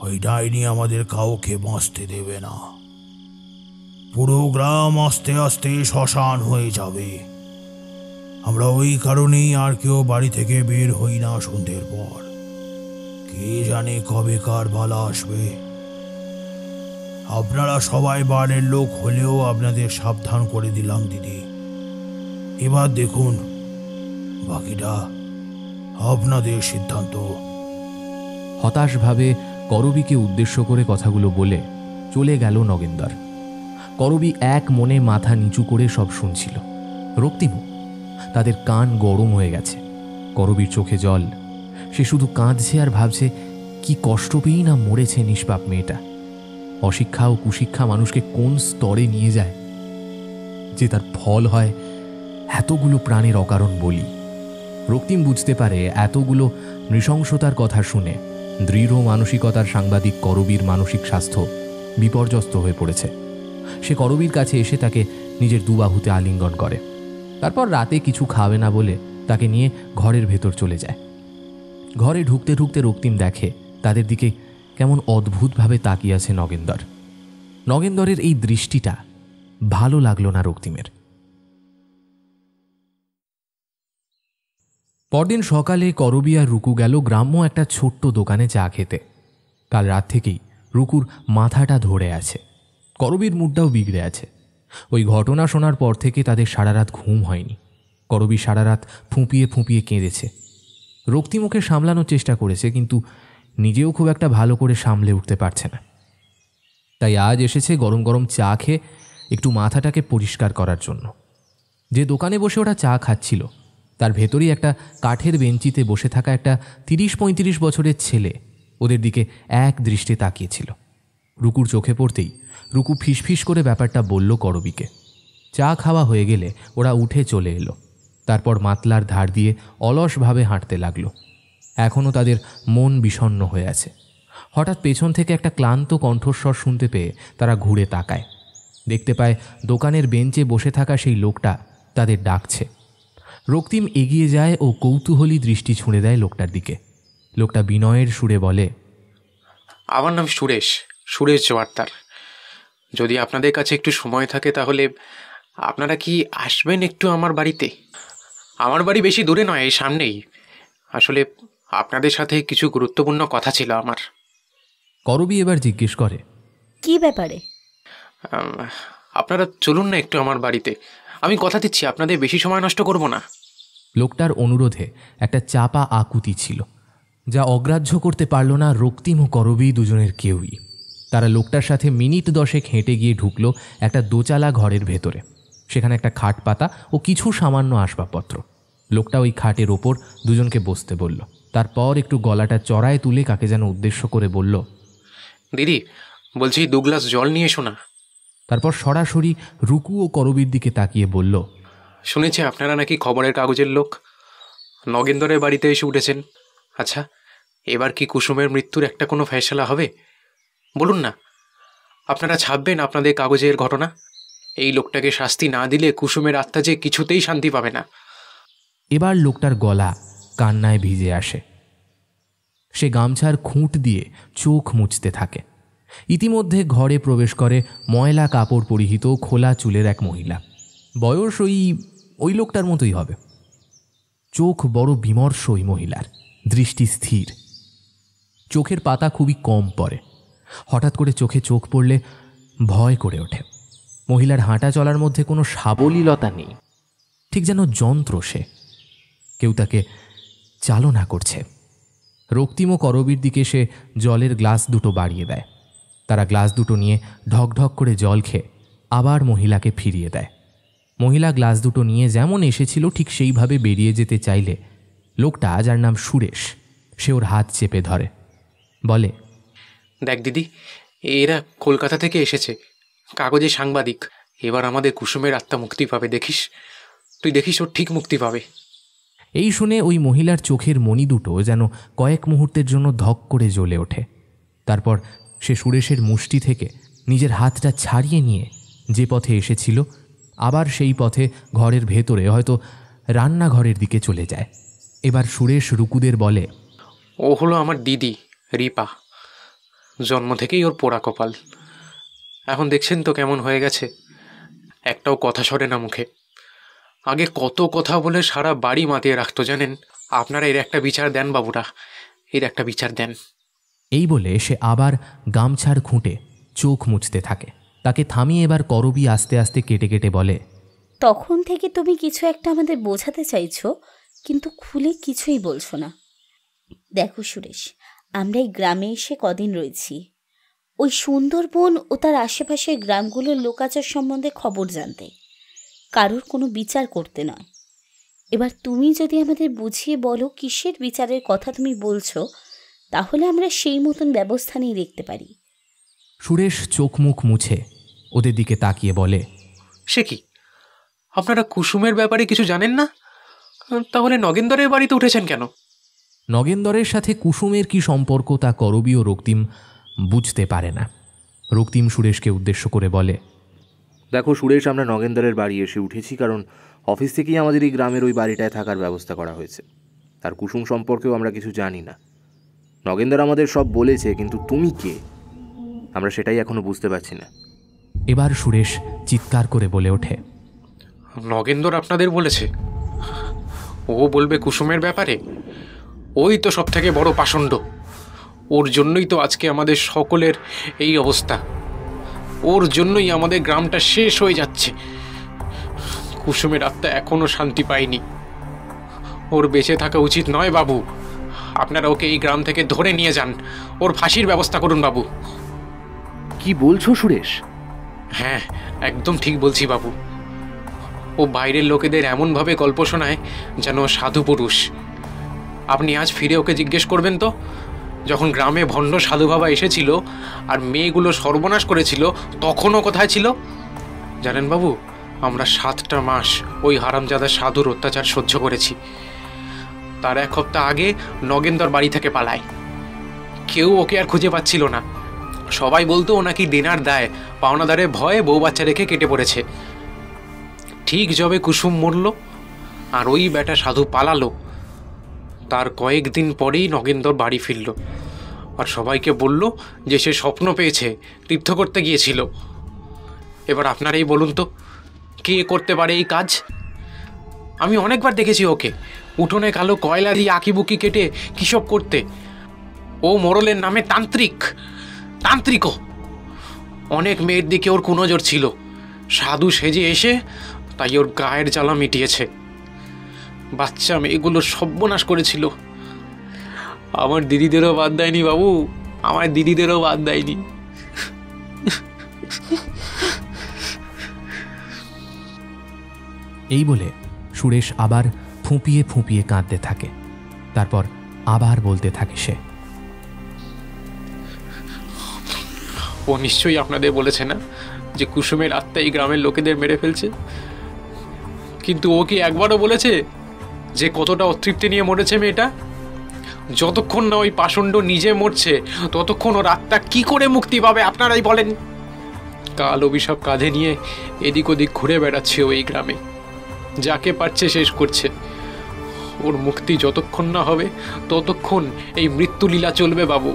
ওই ডাইনি আমাদের কাউকে বাঁচতে দেবে না। পুরো গ্রাম আস্তে আস্তে শ্মশান হয়ে যাবে। আমরা ওই কারণেই আর কেউ বাড়ি থেকে বের হই না সন্ধ্যের পর। কে জানে কবে কার বালা আসবে। আপনারা সবাই বাড়ির লোক হলেও আপনাদের সাবধান করে দিলাম দিদি। এবার দেখুন, বাকিটা আপনাদের সিদ্ধান্ত। হতাশভাবে করবীকে উদ্দেশ্য করে কথাগুলো বলে চলে গেল নগেন্দর। করবী এক মনে মাথা নিচু করে সব শুনছিল। রক্তিমও, তাদের কান গরম হয়ে গেছে। করবীর চোখে জল। সে শুধু কাঁদছে আর ভাবছে কি কষ্ট পেয়েই না মরেছে নিষ্পাপ মেয়েটা। অশিক্ষা ও কুশিক্ষা মানুষকে কোন স্তরে নিয়ে যায় যে তার ফল হয় এতগুলো প্রাণের অকারণ বলি। রক্তিম বুঝতে পারে এতগুলো নৃশংসতার কথা শুনে দৃঢ় মানসিকতার সাংবাদিক করবীর মানসিক স্বাস্থ্য বিপর্যস্ত হয়ে পড়েছে। সে করবীর কাছে এসে তাকে নিজের দুবাহুতে আলিঙ্গন করে। তারপর রাতে কিছু খাবে না বলে তাকে নিয়ে ঘরের ভেতর চলে যায়। ঘরে ঢুকতে ঢুকতে রক্তিম দেখে তাদের দিকে কেমন অদ্ভুতভাবে তাকিয়ে আছে নগেন্দর। নগেন্দরের এই দৃষ্টিটা ভালো লাগলো না রক্তিমের। পরদিন সকালে করবী আর রুকু গেল গ্রাম্য একটা ছোট্ট দোকানে চা খেতে। কাল রাত থেকেই রুকুর মাথাটা ধরে আছে। করবীর মুডটাও বিগড়ে আছে। ওই ঘটনা শোনার পর থেকে তাদের সারা রাত ঘুম হয়নি। করবী সারা রাত ফুঁপিয়ে ফুঁপিয়ে কেঁদেছে। রক্তিম ওকে সামলানোর চেষ্টা করেছে, কিন্তু নিজেও খুব একটা ভালো করে সামলে উঠতে পারছে না। তাই আজ এসেছে গরম গরম চা খেয়ে একটু মাথাটাকে পরিষ্কার করার জন্য। যে দোকানে বসে ওরা চা খাচ্ছিল তার ভেতরেই একটা কাঠের বেঞ্চিতে বসে থাকা একটা ৩০-৩৫ বছরের ছেলে ওদের দিকে এক দৃষ্টে তাকিয়েছিল। রুকুর চোখে পড়তেই রুকু ফিসফিস করে ব্যাপারটা বলল করবীকে। চা খাওয়া হয়ে গেলে ওরা উঠে চলে এলো। তারপর মাতলার ধার দিয়ে অলসভাবে হাঁটতে লাগলো। এখনও তাদের মন বিষণ্ণ হয়ে আছে। হঠাৎ পেছন থেকে একটা ক্লান্ত কণ্ঠস্বর শুনতে পেয়ে তারা ঘুরে তাকায়। দেখতে পায় দোকানের বেঞ্চে বসে থাকা সেই লোকটা তাদের ডাকছে। রক্তিম এগিয়ে যায় ও কৌতূহলী দৃষ্টি ছুঁড়ে দেয় লোকটার দিকে। লোকটা বিনয়ের সুরে বলে, আমার নাম সুরেশ জোয়ারদার। যদি আপনাদের কাছে একটু সময় থাকে তাহলে আপনারা কি আসবেন একটু আমার বাড়িতে? আমার বাড়ি বেশি দূরে নয়, এই সামনেই। আসলে আপনাদের সাথে কিছু গুরুত্বপূর্ণ কথা ছিল আমার। করবী এবার জিজ্ঞেস করে, কি ব্যাপারে? আপনারা চলুন না একটু আমার বাড়িতে। আমি কথা দিচ্ছি আপনাদের বেশি সময় নষ্ট করব না। লোকটার অনুরোধে একটা চাপা আকুতি ছিল, যা অগ্রাহ্য করতে পারল না রক্তিম ও করবী দুজনের কেউই। তারা লোকটার সাথে মিনিট 10 হেঁটে গিয়ে ঢুকলো একটা দোচালা ঘরের ভেতরে। সেখানে একটা খাট পাতা ও কিছু সামান্য আসবাবপত্র। লোকটা ওই খাটের ওপর দুজনকে বসতে বলল। তারপর একটু গলাটা চড়ায় তুলে কাকে যেন উদ্দেশ্য করে বলল, দিদি, বলছি 2 গ্লাস জল নিয়ে এসো না। তারপর সরাসরি রুকু ও করবীর দিকে তাকিয়ে বলল, শুনেছি আপনারা নাকি খবরের কাগজের লোক, নগেন্দরের বাড়িতে এসে উঠেছেন। আচ্ছা, এবার কি কুসুমের মৃত্যুর একটা কোনো ফয়সালা হবে? বলুন না, আপনারা ছাপবেন আপনাদের কাগজের ঘটনা। এই লোকটাকে শাস্তি না দিলে কুসুমের আত্মা যে কিছুতেই শান্তি পাবে না। এবার লোকটার গলা কান্নায় ভিজে আসে। সে গামছার খুঁট দিয়ে চোখ মুছতে থাকে। ইতিমধ্যে ঘরে প্রবেশ করে ময়লা কাপড় পরিহিত খোলা চুলের এক মহিলা। বয়স ওই লোকটার মতোই হবে। চোখ বড় বিমর্ষ ওই মহিলার, দৃষ্টি স্থির। চোখের পাতা খুবই কম পড়ে। হঠাৎ করে চোখে চোখ পড়লে ভয় করে ওঠে। মহিলার হাঁটা চলার মধ্যে কোনো সাবলীলতা নেই, ঠিক যেন যন্ত্র। সে কেউ তাকে চালনা করছে। রক্তিম ও করবীর দিকে সে জলের গ্লাস দুটো বাড়িয়ে দেয়। তারা গ্লাস দুটো নিয়ে ঢকঢক করে জল খেয়ে আবার মহিলাকে ফিরিয়ে দেয়। মহিলা গ্লাস দুটো নিয়ে যেমন এসেছিল ঠিক সেইভাবে বেরিয়ে যেতে চাইলে লোকটা, যার নাম সুরেশ, সে ওর হাত চেপে ধরে, বলে, দেখ দিদি, এরা কলকাতা থেকে এসেছে, কাগজে সাংবাদিক। এবার আমাদের কুসুমের আত্মা মুক্তি পাবে, দেখিস, তুই দেখিস, ওর ঠিক মুক্তি পাবে। এই শুনে ওই মহিলার চোখের মণি দুটো যেন কয়েক মুহূর্তের জন্য ধক করে জ্বলে ওঠে। তারপর সে সুরেশের মুষ্টি থেকে নিজের হাতটা ছাড়িয়ে নিয়ে যে পথে এসেছিল আবার সেই পথে ঘরের ভেতরে, হয়তো রান্নাঘরের দিকে চলে যায়। এবার সুরেশ রুকুদের বলে, ও হলো আমার দিদি রিপা। জন্ম থেকেই ওর পোড়া কপাল। এখন দেখছেন তো কেমন হয়ে গেছে। একটাও কথা সরে না মুখে। আগে কত কথা বলে সারা বাড়ি মাতিয়ে রাখতো জানেন। আপনারা এর একটা বিচার দেন বাবুরা, এর একটা বিচার দেন। এই বলে সে আবার গামছার খুঁটে চোখ মুছতে থাকে। তাকে থামিয়ে এবার করবী আস্তে আস্তে কেটে কেটে বলে, তখন থেকে তুমি কিছু একটা আমাদের বোঝাতে চাইছো, কিন্তু খুলে কিছুই বলছো না। দেখো সুরেশ, আমরা এই গ্রামে এসে কদিন রয়েছি, ওই সুন্দরবন ও তার আশেপাশের গ্রামগুলোর লোকাচার সম্বন্ধে খবর জানতে, কারোর কোনো বিচার করতে নয়। এবার তুমি যদি আমাদের বুঝিয়ে বলো কিসের বিচারের কথা তুমি বলছো, তাহলে আমরা সেই মতন ব্যবস্থা নিয়ে দেখতে পারি। সুরেশ চোখ মুখ মুছে ওদের দিকে তাকিয়ে বলে, সে কি, আপনারা কুসুমের ব্যাপারে কিছু জানেন না? তাহলে নগেন্দরের বাড়িতে উঠেছেন কেন? নগেন্দরের সাথে কুসুমের কি সম্পর্ক তা করবী ও রক্তিম বুঝতে পারে না। রক্তিম সুরেশকে উদ্দেশ্য করে বলে, দেখো সুরেশ, আমরা নগেন্দরের বাড়ি এসে উঠেছি কারণ অফিস থেকেই আমাদের এই গ্রামের ওই বাড়িটায় থাকার ব্যবস্থা করা হয়েছে। তার কুসুম সম্পর্কেও আমরা কিছু জানি না। নগেন্দর আমাদের সব বলেছে, কিন্তু তুমি কে আমরা সেটাই এখনো বুঝতে পারছি না। এবার সুরেশ চিৎকার করে বলে ওঠে, নগেন্দর আপনাদের বলেছে? ও বলবে কুসুমের ব্যাপারে? ওই তো সব থেকে বড় পাষণ্ড। ওর জন্যই তো আজকে আমাদের সকলের এই অবস্থা। ওর জন্যই আমাদের গ্রামটা শেষ হয়ে যাচ্ছে। কুসুমের আত্মা এখনো শান্তি পায়নি। ওর বেঁচে থাকা উচিত নয় বাবু। আপনারা ওকে এই গ্রাম থেকে ধরে নিয়ে যান, ওর ফাঁসির ব্যবস্থা করুন বাবু। কি বলছো সুরেশ? হ্যাঁ, একদম ঠিক বলছি বাবু। ও বাইরের লোকেদের এমনভাবে গল্প শোনায় যেন সাধু পুরুষ। আপনি আজ ফিরে ওকে জিজ্ঞেস করবেন তো, যখন গ্রামে ভণ্ড সাধু বাবা এসেছিল আর মেয়েগুলো সর্বনাশ করেছিল, তখনও কোথায় ছিল জানেন বাবু? আমরা 7টা মাস ওই হারামজাদা সাধুর অত্যাচার সহ্য করেছি। তার 1 সপ্তাহ আগে নগেন্দর বাড়ি থেকে পালায়। কেউ ওকে আর খুঁজে পাচ্ছিল না। সবাই বলতো ও নাকি দেনার দায়, পাওনাদারের ভয়ে বউ বাচ্চা রেখে কেটে পড়েছে। ঠিক যবে কুসুম মরল আর ওই বেটা সাধু পালালো, তার কয়েকদিন পরেই নগেন্দর বাড়ি ফিরল আর সবাইকে বলল যে সে স্বপ্ন পেয়েছে, তীর্থ করতে গিয়েছিল। এবার আপনারাই বলুন তো, কে করতে পারে এই কাজ? আমি অনেকবার দেখেছি ওকে উঠোনে কালো কয়লা দিয়ে আঁকিবুকি কেটে কিসব করতে। ও মোড়লের নামে তান্ত্রিকও। অনেক মেয়ের দিকে ওর কুনজর ছিল। সাধু সেজে এসে তাই ওর গায়ের জ্বালা মিটিয়েছে। বাচ্চা মেয়েগুলো সর্বনাশ করেছিল। আমার দিদিদেরও বাদ দেয়নি বাবু, আমার দিদিদেরও বাদ দেয়নি। এই বলে সুরেশ আবার ফুঁপিয়ে ফুঁপিয়ে কাঁদতে থাকে। তারপর আবার বলতে থাকে সে, ও নিশ্চয়ই আপনাদের বলেছে না যে কুসুমের আত্মা এই গ্রামের লোকেদের মেরে ফেলছে? কিন্তু ও কি একবারও বলেছে যে কতটা অতৃপ্তি নিয়ে মরেছে মেয়েটা? যতক্ষণ না ওই পাষণ্ড নিজে মরছে ততক্ষণ ওর আত্মা কি করে মুক্তি পাবে আপনারাই বলেন। কাল অভিশাপ কাঁধে নিয়ে এদিক ওদিক ঘুরে বেড়াচ্ছে ও এই গ্রামে, যাকে পারছে শেষ করছে। ওর মুক্তি যতক্ষণ না হবে ততক্ষণ এই মৃত্যুলীলা চলবে বাবু।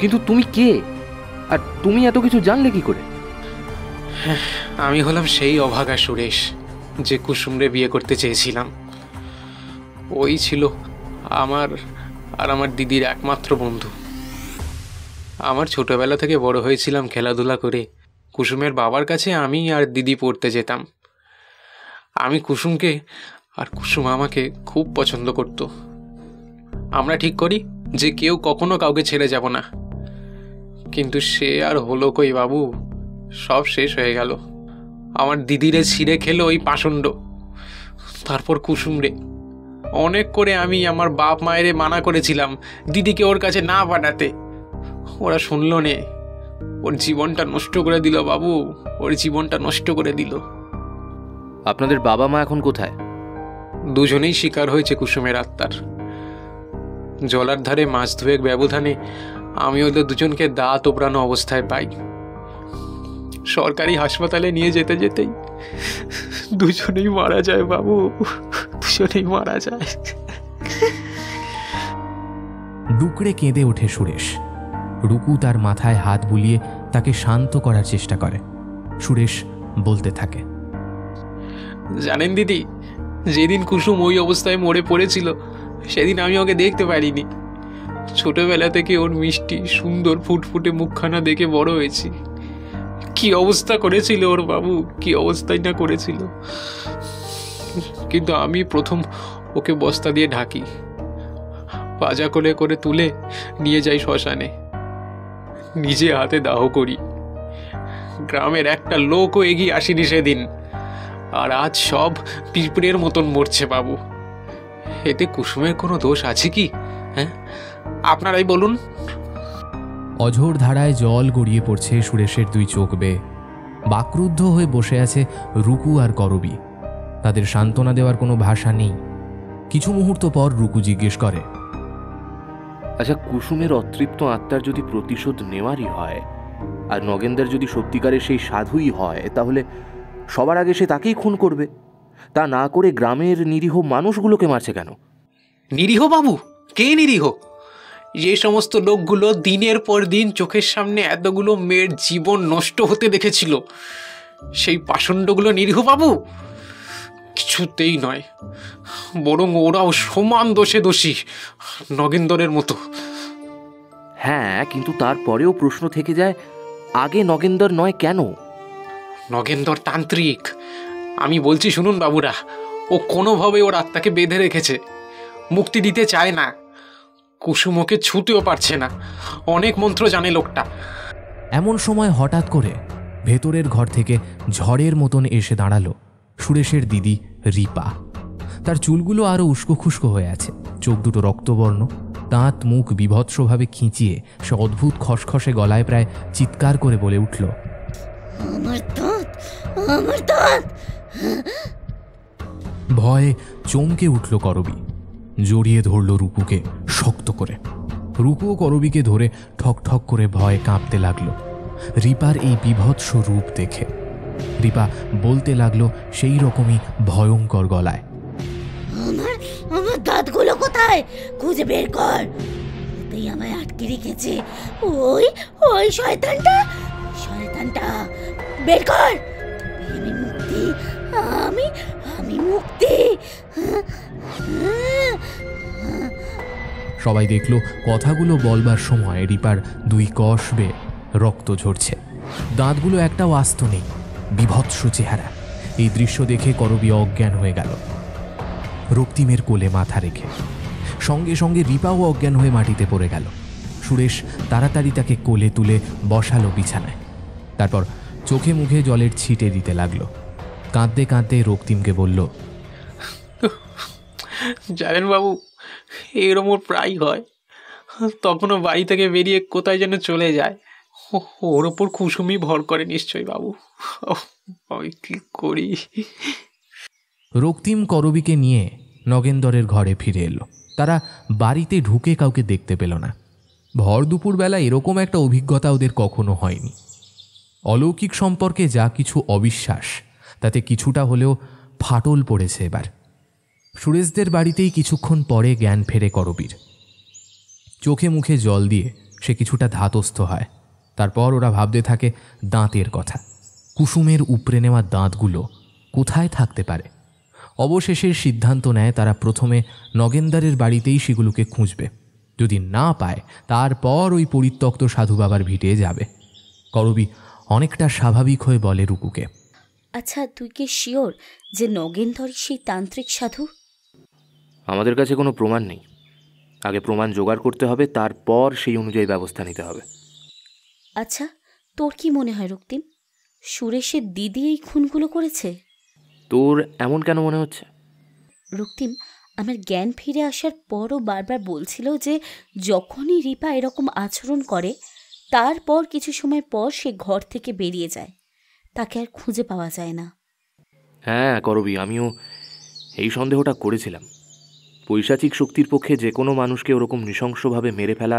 কিন্তু তুমি কে, আর তুমি এত কিছু জানলে কি করে? আমি হলাম সেই অভাগা সুরেশ যে কুসুমরে বিয়ে করতে চেয়েছিলাম। ওই ছিল আমার আর আমার দিদির একমাত্র বন্ধু। আমার ছোটবেলা থেকে বড় হয়েছিলাম খেলাধুলা করে। কুসুমের বাবার কাছে আমি আর দিদি পড়তে যেতাম। আমি কুসুমকে আর কুসুম আমাকে খুব পছন্দ করত। আমরা ঠিক করি যে কেউ কখনো কাউকে ছেড়ে যাব না। কিন্তু সে আর হলো কই বাবু, সব শেষ হয়ে গেল। আমার দিদিরে ছিঁড়ে খেলো ওই পাষণ্ড। তারপর কুসুমরে অনেক করে আমি আমার বাপ মায়েরে মানা করেছিলাম দিদিকে ওর কাছে না পাঠাতে। ওরা শুনলো নে, ওর জীবনটা নষ্ট করে দিল বাবু, ওর জীবনটা নষ্ট করে দিল। আপনাদের বাবা মা এখন কোথায়? দুজনেই শিকার হয়েছে কুসুমের আত্মার। জলার ধারে মাছ ধুয়েক ব্যবধানে আমি ওদের দুজনকে দাঁত ওপরানো অবস্থায় পাই। সরকারি হাসপাতালে নিয়ে যেতে যেতেই দুজনেই মারা যায় বাবু, দুজনেই মারা যায়। ডুকরে কেঁদে ওঠে সুরেশ। রুকু তার মাথায় হাত বুলিয়ে তাকে শান্ত করার চেষ্টা করে। সুরেশ বলতে থাকে। জানেন দিদি, যেদিন কুসুম ওই অবস্থায় মরে পড়েছিল সেদিন আমি ওকে দেখতে পারিনি। ছোটবেলা থেকে ওর মিষ্টি সুন্দর ফুটফুটে মুখখানা দেখে বড় হয়েছি। কি অবস্থা করেছিল ওর বাবু, কি অবস্থাই না করেছিল। কিন্তু আমি প্রথম ওকে বস্তা দিয়ে ঢাকি, পাজা করে করে তুলে নিয়ে যাই শ্মশানে, নিজে হাতে দাহ করি। গ্রামের একটা লোকও এগিয়ে আসেনি সেদিন। আর আজ সব পিঁপড়ের মতন মরছে বাবু। এতে কুসুমের কোনো দোষ আছে কি? হ্যাঁ, আপনারাই বলুন। অঝোর ধারায় জল গড়িয়ে পড়ছে সুরেশের দুই চোখ বেয়ে। বাকরুদ্ধ হয়ে বসে আছে রুকু আর করবী। তাদের সান্ত্বনা দেওয়ার কোনো ভাষা নেই। কিছু মুহূর্ত পর রুকু জিজ্ঞেস করে, আচ্ছা, কুসুমের অতৃপ্ত আত্মার যদি প্রতিশোধ নেওয়ারই হয়, আর নগেনদার যদি সত্যিকারের সেই সাধুই হয়, তাহলে সবার আগে সে তাকেই খুন করবে। তা না করে গ্রামের নিরীহ মানুষগুলোকে মারছে কেন? নিরীহ বাবু? কে নিরীহ? যে সমস্ত লোকগুলো দিনের পর দিন চোখের সামনে এতগুলো মেয়ের জীবন নষ্ট হতে দেখেছিল, সেই পাষণ্ডগুলো নিরীহ বাবু? কিছুতেই নয়, বরং ওরাও সমান দোষে দোষী, নগেন্দরের মতো। হ্যাঁ, কিন্তু তারপরেও প্রশ্ন থেকে যায়, আগে নগেন্দর নয় কেন? নগেন্দর তান্ত্রিক। আমি বলছি শুনুন বাবুরা, ও কোনোভাবে ওর আত্মাকে বেঁধে রেখেছে, মুক্তি দিতে চায় না। কুসুম ওকে ছুতেও পারছে না, অনেক মন্ত্র জানে লোকটা। এমন সময় হঠাৎ করে ভেতরের ঘর থেকে ঝড়ের মতন এসে দাঁড়ালো সুরেশের দিদি রিপা। তার চুলগুলো আরও উস্কো খুস্কো হয়ে আছে, চোখ দুটো রক্তবর্ণ, দাঁত মুখ বিভৎসভাবে খিঁচিয়ে সে অদ্ভুত খসখসে গলায় প্রায় চিৎকার করে বলে উঠল, আমার দাঁত, আমার দাঁত। ভয়ে চমকে উঠল করবী। জড়িয়ে ধরল রুকুকে শক্ত করে। রুকু ও করবীকে ধরে ঠক ঠক করে ভয়ে কাঁপতে লাগলো রিপার এই বিভৎস রূপ দেখে। রিপা বলতে লাগলো সেই রকমই ভয়ঙ্কর গলায়, আমার আমার দাঁতগুলো কোথায়? খুঁজে বের কর। ওতেই আমায় আটকে রেখেছে ওই ওই শয়তানটা, শয়তানটা বের কর। আমি মুক্তি, আমি আমি মুক্তি। সবাই দেখল কথাগুলো বলবার সময় রিপার দুই কষ বেয়ে রক্ত ঝরছে। দাঁতগুলো একটাও আস্ত নেই, বিভৎস চেহারা। এই দৃশ্য দেখে করবী অজ্ঞান হয়ে গেল রক্তিমের কোলে মাথা রেখে। সঙ্গে সঙ্গে রিপাও অজ্ঞান হয়ে মাটিতে পড়ে গেল। সুরেশ তাড়াতাড়ি তাকে কোলে তুলে বসালো বিছানায়। তারপর চোখে মুখে জলের ছিটে দিতে লাগলো। কাঁদতে কাঁদতে রক্তিমকে বলল, জানেন বাবু, এরম ওর প্রায় হয়। তখনও বাড়ি থেকে বেরিয়ে কোথায় যেন চলে যায়। ওর ওপর কুসুমই ভর করে নিশ্চয়ই বাবু। আমি কি করি? রক্তিম করবীকে নিয়ে নগেন্দরের ঘরে ফিরে এলো। তারা বাড়িতে ঢুকে কাউকে দেখতে পেল না। ভর দুপুরবেলা এরকম একটা অভিজ্ঞতা ওদের কখনো হয়নি। অলৌকিক সম্পর্কে যা কিছু অবিশ্বাস, তাতে কিছুটা হলেও ফাটল পড়েছে এবার। সুরেশদের বাড়িতেই কিছুক্ষণ পরে জ্ঞান ফেরে করবীর। চোখে মুখে জল দিয়ে সে কিছুটা ধাতস্থ হয়। তারপর ওরা ভাবতে থাকে দাঁতের কথা। কুসুমের উপড়ে নেওয়া দাঁতগুলো কোথায় থাকতে পারে। অবশেষে সিদ্ধান্ত নেয় তারা প্রথমে নগেন্দারের বাড়িতেই সেগুলোকে খুঁজবে। যদি না পায় তারপর ওই পরিত্যক্ত সাধু বাবার ভিটে যাবে। করবী অনেকটা স্বাভাবিক হয়ে বলে রুকুকে, আচ্ছা, তুই কি শিওর যে নগেনধরই সেই তান্ত্রিক সাধু? আমাদের কাছে কোনো প্রমাণ নেই। আগে প্রমাণ জোগাড় করতে হবে, তারপর সেই অনুযায়ী ব্যবস্থা নিতে হবে। আচ্ছা, তোর কি মনে হয় রক্তিম, সুরেশের দিদি এই খুনগুলো করেছে? তোর এমন কেন মনে হচ্ছে? রক্তিম আমার জ্ঞান ফিরে আসার পরও বারবার বলছিল যে যখনই রিপা এরকম আচরণ করে তারপর কিছু সময় পর সে ঘর থেকে বেরিয়ে যায়, তাকে আর খুঁজে পাওয়া যায় না। হ্যাঁ করবী, আমিও এই সন্দেহটা করেছিলাম। পৈশাচিক শক্তির পক্ষে যে কোনো মানুষকে ওরকম নৃশংসভাবে মেরে ফেলা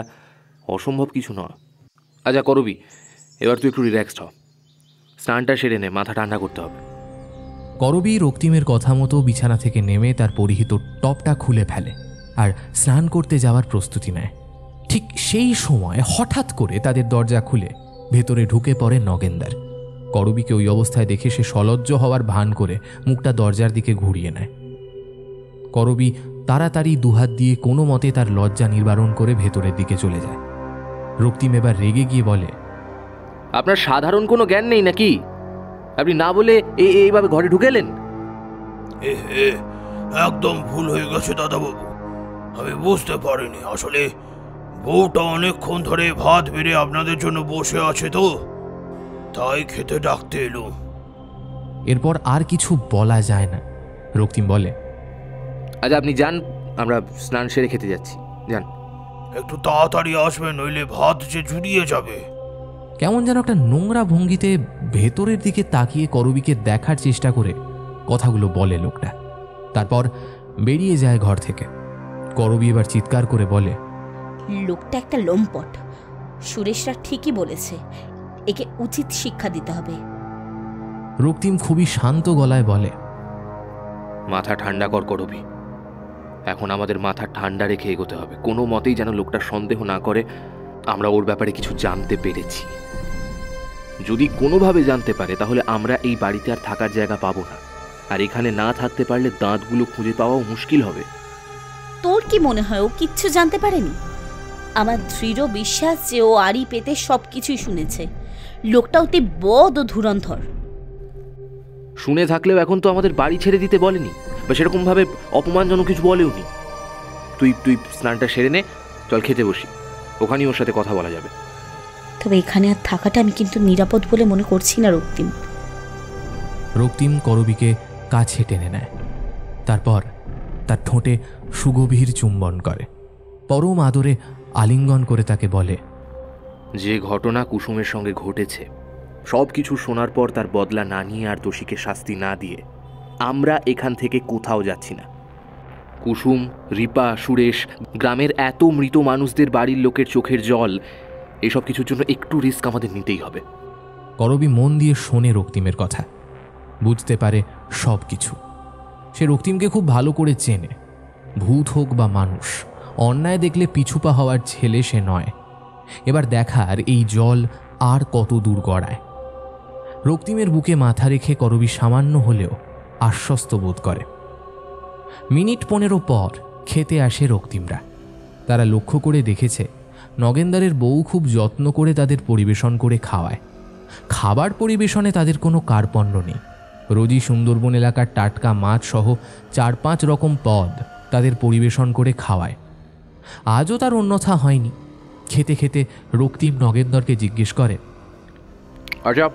অসম্ভব কিছু নয়। আচ্ছা করবী, এবার তুই একটু রিল্যাক্সড হ, স্নানটা সেরে নে, মাথা ঠান্ডা করতে হবে। করবী রক্তিমের কথা মতো বিছানা থেকে নেমে তার পরিহিত টপটা খুলে ফেলে আর স্নান করতে যাওয়ার প্রস্তুতি নেয়। ঠিক সেই সময় হঠাৎ করে তাদের দরজা খুলে ভেতরে ঢুকে পড়ে নগেন্দার। করবীকে ওই অবস্থায় দেখে সে সলজ্জ হওয়ার ভান করে মুখটা দরজার দিকে ঘুরিয়ে নেয়। করবী তাড়াতাড়ি দুহাত দিয়ে কোনো মতে তার লজ্জা নিবারণ করে ভেতরের দিকে চলে যায়। রক্তিম এবার রেগে গিয়ে বলে, আপনার সাধারণ কোনো জ্ঞান নেই নাকি? আপনি না বলে এইভাবে ঘরে ঢুকেলেন? একদম ভুল হয়ে গেছে দাদাবাবু, আমি বুঝতে পারিনি। আসলে বউটা অনেকক্ষণ ধরে ভাত বেড়ে আপনাদের জন্য বসে আছে, তো তাই খেতে ডাকতে এলো। এরপর আর কিছু বলা যায় না। রক্তিম বলে, আচ্ছা আপনি যান, আমরা স্নান সেরে খেতে যাচ্ছি, যান। একটু তাড়াতাড়ি আসবেন, নইলে ভাত যে জুড়িয়ে যাবে। কেমন যেন একটা নোংরা ভঙ্গিতে ভেতরের দিকে তাকিয়ে করবীকে দেখার চেষ্টা করে কথাগুলো বলে লোকটা। তারপর বেরিয়ে যায় ঘর থেকে। করবী এবার চিৎকার করে বলে, লোকটা একটা লম্পট। সুরেশরা ঠিকই বলেছে, একে উচিত শিক্ষা দিতে হবে। রক্তিম খুবই শান্ত গলায় বলে, মাথা ঠান্ডা কর করবী, এখন আমাদের মাথা ঠান্ডা রেখে এগোতে হবে। কোনো মতেই যেন লোকটা সন্দেহ না করে আমরা ওর ব্যাপারে কিছু জানতে পেরেছি। যদি কোনোভাবে জানতে পারে তাহলে আমরা এই বাড়িতে আর থাকার জায়গা পাবো না, আর এখানে না থাকতে পারলে দাঁতগুলো খুঁজে পাওয়াও মুশকিল হবে। তোর কি মনে হয় ও কিচ্ছু জানতে পারেনি? আমার দৃঢ় বিশ্বাস যে ও আড়ি পেতে সবকিছুই শুনেছে। লোকটা অতি বদ ও ধুরন্ধর। শুনে থাকলেও এখন তো আমাদের বাড়ি ছেড়ে দিতে বলেনি, বা সেরকম ভাবে অপমানজনক কিছু বলেওনি। তুই স্নানটা সেরে নে, চল খেতে বসি, ওখানেই ওর সাথে কথা বলা যাবে। তবে এখানে আর থাকাটা আমি কিন্তু নিরাপদ বলে মনে করছি না রক্তিম। রক্তিম করবীকে কাছে টেনে নেয়। তারপর তার ঠোঁটে সুগভীর চুম্বন করে, পরম আদরে আলিঙ্গন করে তাকে বলে, যে ঘটনা কুসুমের সঙ্গে ঘটেছে সব কিছু শোনার পর তার বদলা না নিয়ে আর দোষীকে শাস্তি না দিয়ে আমরা এখান থেকে কোথাও যাচ্ছি না। কুসুম, রিপা, সুরেশ, গ্রামের এত মৃত মানুষদের বাড়ির লোকের চোখের জল, এসব কিছুর জন্য একটু রিস্ক আমাদের নিতেই হবে। করবী মন দিয়ে শোনে রক্তিমের কথা, বুঝতে পারে সব কিছু। সে রক্তিমকে খুব ভালো করে চেনে। ভূত হোক বা মানুষ, অন্যায় দেখলে পিছুপা হওয়ার ছেলে সে নয়। এবার দেখার এই জল আর কত দূর গড়ায়। রক্তিমের বুকে মাথা রেখে করবী সামান্য হলেও আশ্বস্ত বোধ করে। মিনিট 15 পর খেতে আসে রক্তিমরা। তারা লক্ষ্য করে দেখেছে নগেনদারের বউ খুব যত্ন করে তাদের পরিবেশন করে খাওয়ায়। খাবার পরিবেশনে তাদের কোনো কার্পণ্য নেই। রোজই সুন্দরবন এলাকার টাটকা মাছ সহ 4-5 রকম পদ তাদের পরিবেশন করে খাওয়ায়। আজও তার অন্যথা হয়নি। খেতে খেতে রক্তিম নগেন্দরকে জিজ্ঞেস করে, আচ্ছা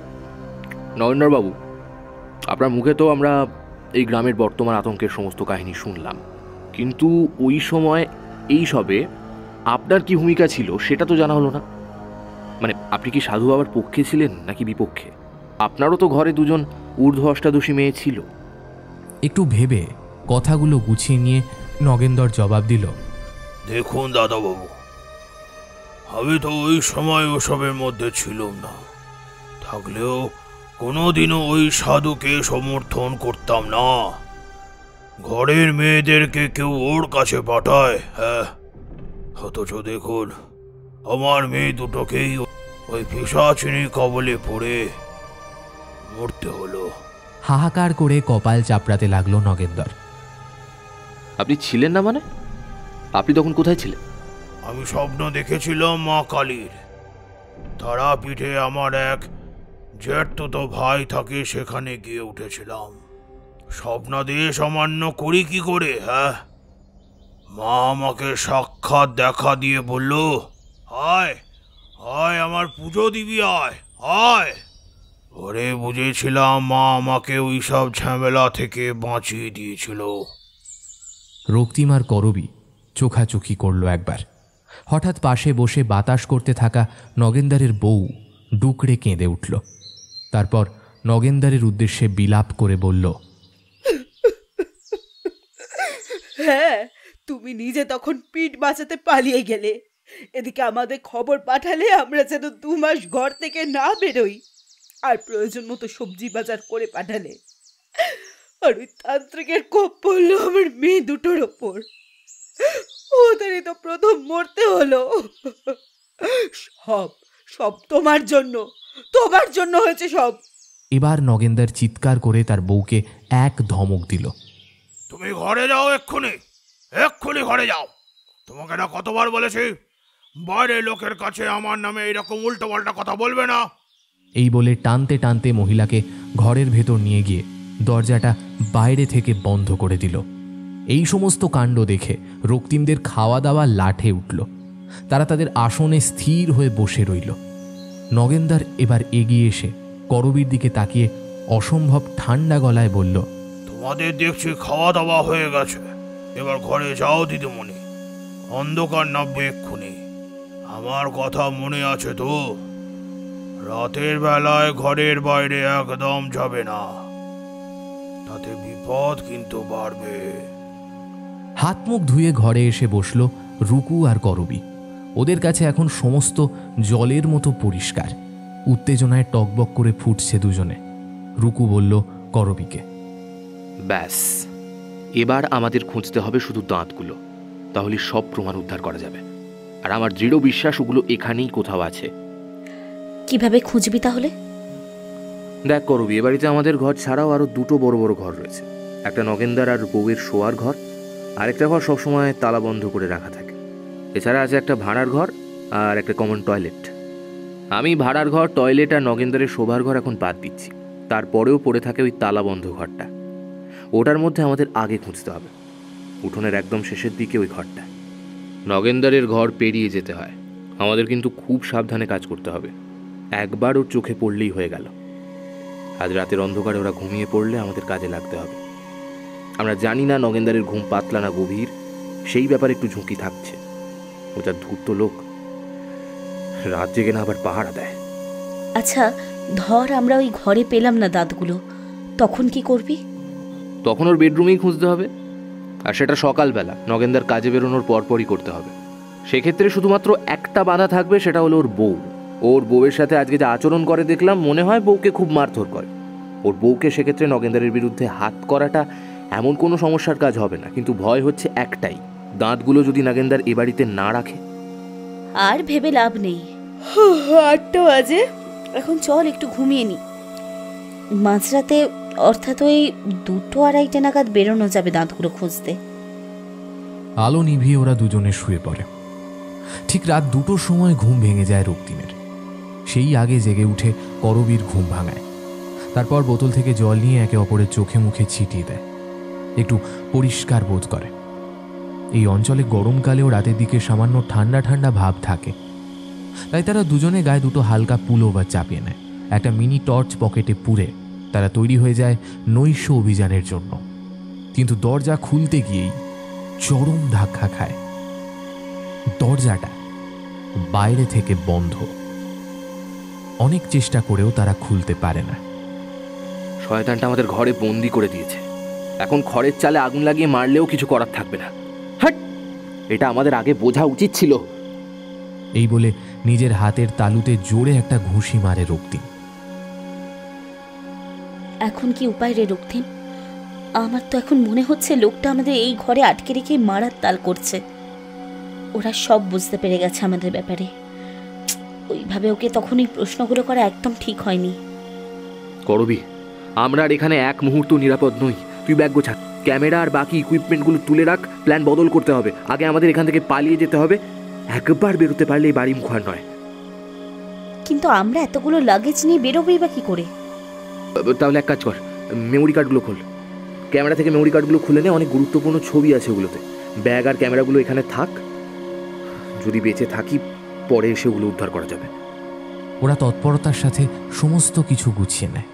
নগেন্দরবাবু, আপনার মুখে তো আমরা এই গ্রামের বর্তমান আতঙ্কের সমস্ত কাহিনী শুনলাম, কিন্তু ওই সময় এই সবে আপনার কি ভূমিকা ছিল সেটা তো জানা হলো না। মানে আপনি কি সাধু বাবার পক্ষে ছিলেন নাকি বিপক্ষে? আপনারও তো ঘরে 2জন ঊর্ধ্ব অষ্টাদশী মেয়ে ছিল। একটু ভেবে কথাগুলো গুছিয়ে নিয়ে নগেন্দর জবাব দিল, দেখুন দাদাবাবু, আমি তো ওই সময় ওসবের মধ্যে ছিলাম না, থাকলেও কোনোদিনও ওই সাধুকে সমর্থন করতাম না। ঘরের মেয়েদেরকে কেউ ওর কাছে পাঠায়, হ্যাঁ, অথচ দেখুন আমার মেয়ে দুটোকেই ওই পিশাচিনীর কবলে পড়ে মরতে হলো। হাহাকার করে কপাল চাপড়াতে লাগলো নগেন্দর। আপনি ছিলেন না মানে? আপনি তখন কোথায় ছিলেন? আমি স্বপ্ন দেখেছিলাম মা কালীর। তারাপীঠে আমার এক জ্যাঠতো ভাই থাকে, সেখানে গিয়ে উঠেছিলাম। স্বপ্নাদেশ অমান্য করি কি করে? হ্যাঁ, মা আমাকে সাক্ষাৎ দেখা দিয়ে বলল, আয় আয় আমার পুজো দিবি, আয় আয়। ওরে বুঝেছিলাম মা আমাকে ওই সব ঝামেলা থেকে বাঁচিয়ে দিয়েছিল। রক্তিম আর করবী চোখাচোখি করল একবার। হঠাৎ পাশে বসে বাতাস করতে থাকা নগেন্দারের বউ ডুকরে কেঁদে উঠল। তারপর নগেন্দারের উদ্দেশ্যে বিলাপ করে বলল, হ্যাঁ, তুমি নিজে তখন পিঠ বাঁচাতে পালিয়ে গেলে। এদিকে আমাদের খবর পাঠালে আমরা যেন 2 মাস ঘর থেকে না বেরোই, আর প্রয়োজন মতো সবজি বাজার করে পাঠালে। আর ওই তান্ত্রিকের কোপ পড়লো আমার মেয়ে দুটোর ওপর। ওদেরই তো প্রথম মরতে হলো। সব সব তোমার জন্য হয়েছে সব। এবার নগেনদার চিৎকার করে তার বউকে এক ধমক দিল। তুমি ঘরে যাও, এক্ষুনি এক্ষুনি ঘরে যাও। তোমাকে না কতবার বলেছি বাইরের লোকের কাছে আমার নামে এইরকম উল্টো পাল্টা কথা বলবে না। এই বলে টানতে টানতে মহিলাকে ঘরের ভেতর নিয়ে গিয়ে দরজাটা বাইরে থেকে বন্ধ করে দিল। এই সমস্ত কাণ্ড দেখে রক্তিমদের খাওয়া দাওয়া লাঠে উঠল। তারা তাদের আসনে স্থির হয়ে বসে রইল। নগেনদার এবার এগিয়ে এসে করবীর দিকে তাকিয়ে অসম্ভব ঠান্ডা গলায় বলল, তোমাদের দেখছি খাওয়া দাওয়া হয়ে গেছে, এবার ঘরে যাও দিদিমণি, অন্ধকার নামবে এক্ষুনি। আমার কথা মনে আছে তো? রাতের বেলায় ঘরের বাইরে একদম যাবে না, তাতে বিপদ কিন্তু বাড়বে। হাত মুখ ধুয়ে ঘরে এসে বসল রুকু আর করবী। ওদের কাছে এখন সমস্ত জলের মতো পরিষ্কার। উত্তেজনায় টকবক করে ফুটছে দুজনে। রুকু বলল করবীকে, ব্যাস, এবার আমাদের খুঁজতে হবে শুধু দাঁতগুলো, তাহলে সব প্রমাণ উদ্ধার করা যাবে। আর আমার দৃঢ় বিশ্বাস ওগুলো এখানেই কোথাও আছে। কিভাবে খুঁজবি তাহলে? দেখ করবি, এ বাড়িতে আমাদের ঘর ছাড়াও আরও দুটো বড় বড় ঘর রয়েছে। একটা নগেনদার আর বউয়ের শোয়ার ঘর, আরেকটা ঘর সবসময় তালা বন্ধ করে রাখা থাকে। এছাড়া আছে একটা ভাড়ার ঘর আর একটা কমন টয়লেট। আমি ভাড়ার ঘর, টয়লেট আর নগেনদারের শোবার ঘর এখন বাদ দিচ্ছি। তারপরেও পড়ে থাকে ওই তালা বন্ধ ঘরটা। ওটার মধ্যে আমাদের আগে খুঁজতে হবে। উঠোনের একদম শেষের দিকে ওই ঘরটা। নগেনদারের ঘর পেরিয়ে যেতে হয়। আমাদের কিন্তু খুব সাবধানে কাজ করতে হবে। একবার ওর চোখে পড়লেই হয়ে গেল। আজ রাতের অন্ধকারে ওরা ঘুমিয়ে পড়লে আমাদের কাজে লাগতে হবে। আমরা জানি না নগেনদারের ঘুম পাতলা না গভীর, সেই ব্যাপারে একটু ঝুঁকি থাকছে। ও যা ধূর্ত লোক, রাত জেগে না আবার পাহারা দেয়। আচ্ছা ধর আমরা ওই ঘরে পেলাম না দাঁতগুলো, তখন কি করবি? তখন ওর বেডরুমেই খুঁজতে হবে, আর সেটা সকালবেলা নগেনদার কাজে বেরোনোর পরপরই করতে হবে। সেক্ষেত্রে শুধুমাত্র একটা বাধা থাকবে, সেটা হলো ওর বউ। ওর বউয়ের সাথে আজকে যে আচরণ করে দেখলাম, মনে হয় বউকে খুব মারধর করে। ওর বউকে সেক্ষেত্রে নগেনদারের বিরুদ্ধে হাত করাটা এমন কোনো সমস্যার কাজ হবে না, কিন্তু ভয় হচ্ছে একটাই, দাঁতগুলো যদি নগেনদার এ বাড়িতে না রাখে। আর ভেবে লাভ নেই, 8টা বাজে, এখন চল একটু ঘুমিয়ে নি। মাঝরাতে অর্থাৎ ওই 2-2:30 নাগাদ বেরোনো যাবে দাঁতগুলো খুঁজতে। আলো নিভিয়ে ওরা দুজনে শুয়ে পড়ে। ঠিক রাত 2টোর সময় ঘুম ভেঙে যায় রক্তিমের। সেই আগে জেগে উঠে করবীর ঘুম ভাঙায়। তারপর বোতল থেকে জল নিয়ে একে অপরের চোখে মুখে ছিটিয়ে দেয়। একটু পরিষ্কার বোধ করে। এই অঞ্চলে গরমকালেও রাতের দিকে সামান্য ঠান্ডা ঠান্ডা ভাব থাকে, তাই তারা দুজনে গায়ে দুটো হালকা পুলোভার চাপিয়ে নেয়। একটা মিনি টর্চ পকেটে পুরে তারা তৈরি হয়ে যায় নৈশ অভিযানের জন্য। কিন্তু দরজা খুলতে গিয়েই চরম ধাক্কা খায়। দরজাটা বাইরে থেকে বন্ধ। অনেক চেষ্টা করেও তারা খুলতে পারে না। শয়তানটা আমাদের ঘরে বন্দি করে দিয়েছে। এখন খড়ের চালে আগুন লাগিয়ে মারলেও কিছু করার থাকবে না। হাট, এটা আমাদের আগে বোঝা উচিত ছিল। এই বলে নিজের হাতের তালুতে জোরে একটা ঘুষি মারে রক্তিম। এখন কি উপায় রে রক্তিম? আমার তো এখন মনে হচ্ছে লোকটা আমাদের এই ঘরে আটকে রেখে মারার তাল করছে। ওরা সব বুঝতে পেরে গেছে আমাদের ব্যাপারে। ওইভাবে ওকে তখন এই প্রশ্নগুলো করা একদম ঠিক হয়নি। করবি, আমরা আর এখানে এক মুহূর্ত নিরাপদ নই। তুই ব্যাগ গোছা, ক্যামেরা আর বাকি ইকুইপমেন্টগুলো তুলে রাখ। প্ল্যান বদল করতে হবে। আগে আমাদের এখান থেকে পালিয়ে যেতে হবে। একবার বেরোতে পারলে এই বাড়ি মুখার নয়। কিন্তু আমরা এতগুলো লাগেজ নিয়ে বেরোবই বা কি করে? তাহলে এক কাজ কর, মেমোরি কার্ডগুলো খোল। ক্যামেরা থেকে মেমোরি কার্ডগুলো খুলে নে, অনেক গুরুত্বপূর্ণ ছবি আছে ওগুলোতে। ব্যাগ আর ক্যামেরাগুলো এখানে থাক, যদি বেঁচে থাকি পরে এসে ওগুলো উদ্ধার করা যাবে। ওরা তৎপরতার সাথে সমস্ত কিছু গুছিয়ে নেয়।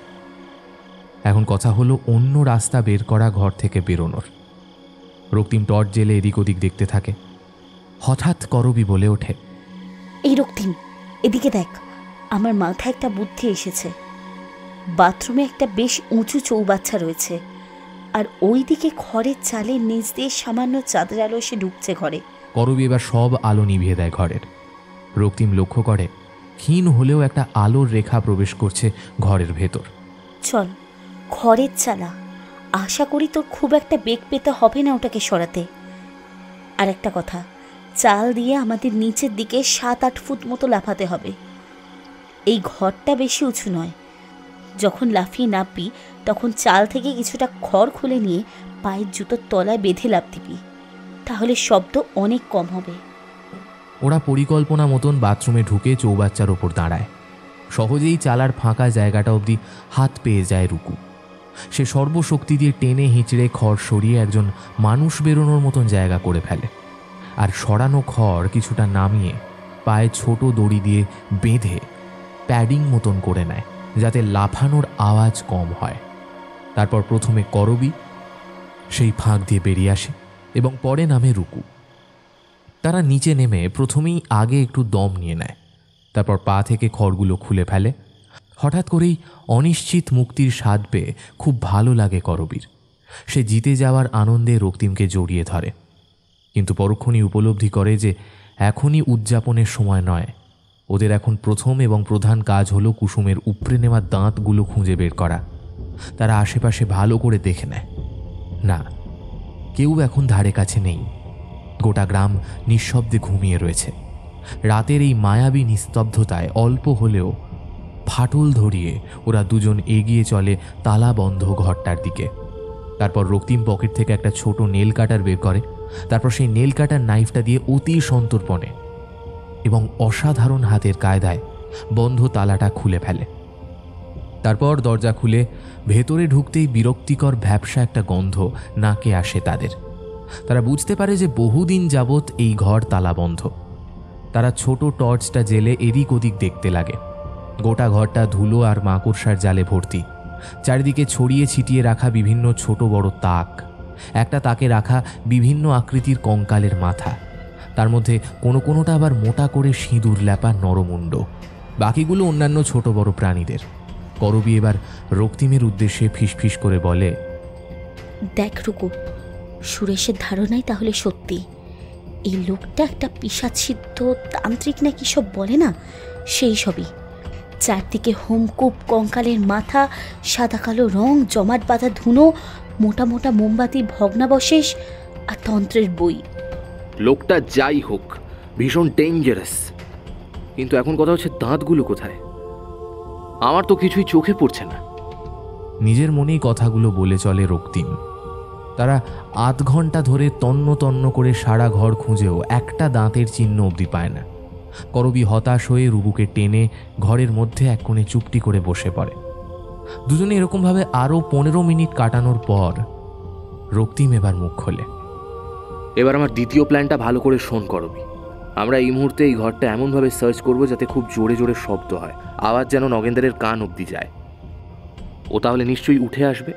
এখন কথা হলো অন্য রাস্তা বের করা ঘর থেকে বেরোনোর। রক্তিম টর্চ জেলে এদিক ওদিক দেখতে থাকে। হঠাৎ করবি বলে ওঠে, এই রক্তিম, এদিকে দেখ, আমার মাথায় একটা বুদ্ধি এসেছে। বাথরুমে একটা বেশ উঁচু চৌবাচ্চা রয়েছে, আর ওই দিকে খড়ের চালের নিচ দিয়ে সামান্য চাঁদের আলো এসে ঢুকছে ঘরে। করবি এবার সব আলো নিভিয়ে দেয় ঘরের। রক্তিম লক্ষ্য করে ক্ষীণ হলেও একটা আলোর রেখা প্রবেশ করছে ঘরের ভেতর। চল, খড়ের চালা, আশা করি তোর খুব একটা বেগ পেতে হবে না ওটাকে সরাতে। আর একটা কথা, চাল দিয়ে আমাদের নিচের দিকে 7-8 ফুট মতো লাফাতে হবে। এই ঘরটা বেশি উঁচু নয়, যখন লাফিয়ে নামবি তখন চাল থেকে কিছুটা খড় খুলে নিয়ে পায়ের জুতোর তলায় বেঁধে লাফ দিবি, তাহলে শব্দ অনেক কম হবে। ওরা পরিকল্পনা মতন বাথরুমে ঢুকে চৌবাচ্চার ওপর দাঁড়ায়। সহজেই চালার ফাঁকা জায়গাটা অবধি হাত পেয়ে যায় রুকু। সে সর্বশক্তি দিয়ে টেনে হিঁচড়ে খড় সরিয়ে একজন মানুষ বেরোনোর মতন জায়গা করে ফেলে, আর সরানো খড় কিছুটা নামিয়ে পায়ে ছোট দড়ি দিয়ে বেঁধে প্যাডিং মতন করে নেয়, যাতে লাফানোর আওয়াজ কম হয়। তারপর প্রথমে করবি সেই ফাঁক দিয়ে বেরিয়ে আসে এবং পরে নামে রুকু। তারা নিচে নেমে প্রথমেই আগে একটু দম নিয়ে নেয়, তারপর পা থেকে খড়গুলো খুলে ফেলে। হঠাৎ করেই অনিশ্চিত মুক্তির স্বাদ পেয়ে খুব ভালো লাগে করবীর। সে জিতে যাওয়ার আনন্দে রক্তিমকে জড়িয়ে ধরে, কিন্তু পরক্ষণেই উপলব্ধি করে যে এখনই উদযাপনের সময় নয়। ওদের এখন প্রথম এবং প্রধান কাজ হলো কুসুমের উপড়ে নেওয়া দাঁতগুলো খুঁজে বের করা। তারা আশেপাশে ভালো করে দেখে নেয়, না, কেউ এখন ধারে কাছে নেই। গোটা গ্রাম নিঃশব্দে ঘুমিয়ে রয়েছে। রাতের এই মায়াবী নিস্তব্ধতায় অল্প হলেও ফাটল ধরিয়ে ওরা দুজন এগিয়ে চলে তালা বন্ধ ঘরটার দিকে। তারপর রক্তিম পকেট থেকে একটা ছোট নেল কাটার বের করে। তারপর সেই নেল কাটার নাইফটা দিয়ে অতি সন্তর্পণে এবং অসাধারণ হাতের কায়দায় বন্ধ তালাটা খুলে ফেলে। তারপর দরজা খুলে ভেতরে ঢুকতেই বিরক্তিকর ভ্যাপসা একটা গন্ধ নাকে আসে তাদের। তারা বুঝতে পারে যে বহুদিন যাবৎ এই ঘর তালা বন্ধ। তারা ছোট টর্চটা জেলে এদিক ওদিক দেখতে লাগে। গোটা ঘরটা ধুলো আর মাকড়সার জালে ভর্তি। চারিদিকে ছড়িয়ে ছিটিয়ে রাখা বিভিন্ন ছোট বড় তাক, একটা তাকে রাখা বিভিন্ন আকৃতির কঙ্কালের মাথা, তার মধ্যে কোনোটা আবার মোটা করে সিঁদুর ল্যাপা নরমুণ্ড, বাকিগুলো অন্যান্য ছোট বড় প্রাণীদের। করবি এবার রক্তিমের উদ্দেশ্যে ফিসফিস করে বলে, দেখ রুকু, সুরেশের ধারণাই তাহলে সত্যি। এই লোকটা একটা পিশাচিদ্ধ তান্ত্রিক না কি সব বলে না, সেই সবই। চারদিকে হোমকূপ, কঙ্কালের মাথা, সাদা কালো রং, জমাট বাঁধা ধুনো, মোটা মোটা মোমবাতি, ভগ্নাবশেষ আর তন্ত্রের বই। লোকটা যাই হোক ভীষণ ডেঞ্জারাস, কিন্তু এখন কথা হচ্ছে দাঁতগুলো কোথায়? আমার তো কিছুই চোখে পড়ছে না। নিজের মনেই কথাগুলো বলে চলে রক্তিম। তারা আধ ঘন্টা ধরে তন্ন তন্ন করে সারা ঘর খুঁজেও একটা দাঁতের চিহ্ন অবধি পায় না। করবি হতাশ হয়ে রুবুকে টেনে ঘরের মধ্যে এক কোণে চুপটি করে বসে পড়ে। দুজনে এরকমভাবে আরও 15 মিনিট কাটানোর পর রক্তিম এবার মুখ খোলে। এবার আমার দ্বিতীয় প্ল্যানটা ভালো করে শোন করবি। আমরা এই মুহূর্তে এই ঘরটা এমনভাবে সার্চ করব যাতে খুব জোরে জোরে শব্দ হয়, আওয়াজ যেন নগেন্দ্রের কান অবধি যায়। ও তাহলে নিশ্চয়ই উঠে আসবে।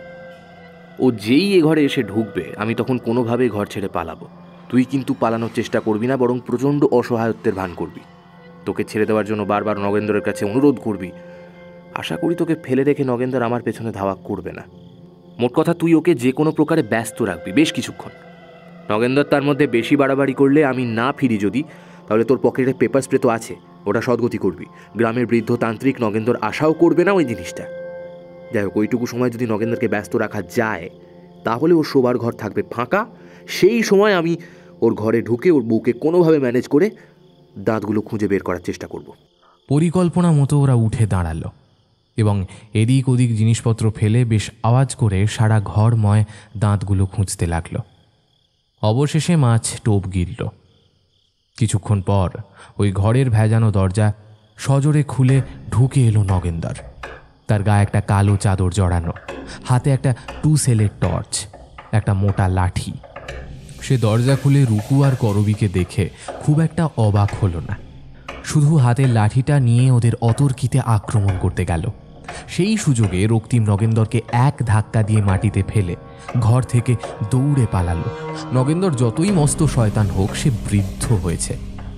ও যেই এ ঘরে এসে ঢুকবে আমি তখন কোনোভাবে ঘর ছেড়ে পালাবো। তুই কিন্তু পালানোর চেষ্টা করবি না, বরং প্রচণ্ড অসহায়ত্বের ভান করবি। তোকে ছেড়ে দেওয়ার জন্য বারবার নগেন্দ্রের কাছে অনুরোধ করবি। আশা করি তোকে ফেলে রেখে নগেন্দ্র আমার পেছনে ধাওয়া করবে না। মোট কথা তুই ওকে যে কোনো প্রকারে ব্যস্ত রাখবি বেশ কিছুক্ষণ। নগেন্দ্র তার মধ্যে বেশি বাড়াবাড়ি করলে আমি না ফিরি যদি, তাহলে তোর পকেটে পেপার স্প্রে তো আছে, ওটা সদ্গতি করবি। গ্রামের বৃদ্ধ তান্ত্রিক নগেন্দ্র আশাও করবে না ওই জিনিসটা। যাই হোক, ওইটুকু সময় যদি নগেন্দ্রকে ব্যস্ত রাখা যায় তাহলে ওর শোবার ঘর থাকবে ফাঁকা। সেই সময় আমি ওর ঘরে ঢুকে ওর বউকে কোনোভাবে ম্যানেজ করে দাঁতগুলো খুঁজে বের করার চেষ্টা করব। পরিকল্পনা মতো ওরা উঠে দাঁড়ালো এবং এদিক ওদিক জিনিসপত্র ফেলে বেশ আওয়াজ করে সারা ঘরময় দাঁতগুলো খুঁজতে লাগলো। অবশেষে মাছ টোপ গিলল। কিছুক্ষণ পর ওই ঘরের ভেজানো দরজা সজোরে খুলে ঢুকে এলো নগেন্দর। তার গায়ে একটা কালো চাদর জড়ানো, হাতে একটা 2 সেলের টর্চ, একটা মোটা লাঠি। সে দরজা খুলে রুকু আর করবিকে দেখে খুব একটা অবাক হলো না, শুধু হাতের লাঠিটা নিয়ে ওদের অতর্কিতে আক্রমণ করতে গেল। সেই সুযোগে রক্তিম নগেন্দরকে এক ধাক্কা দিয়ে মাটিতে ফেলে ঘর থেকে দৌড়ে পালালো। নগেন্দর যতই মস্ত শয়তান হোক, সে বৃদ্ধ হয়েছে,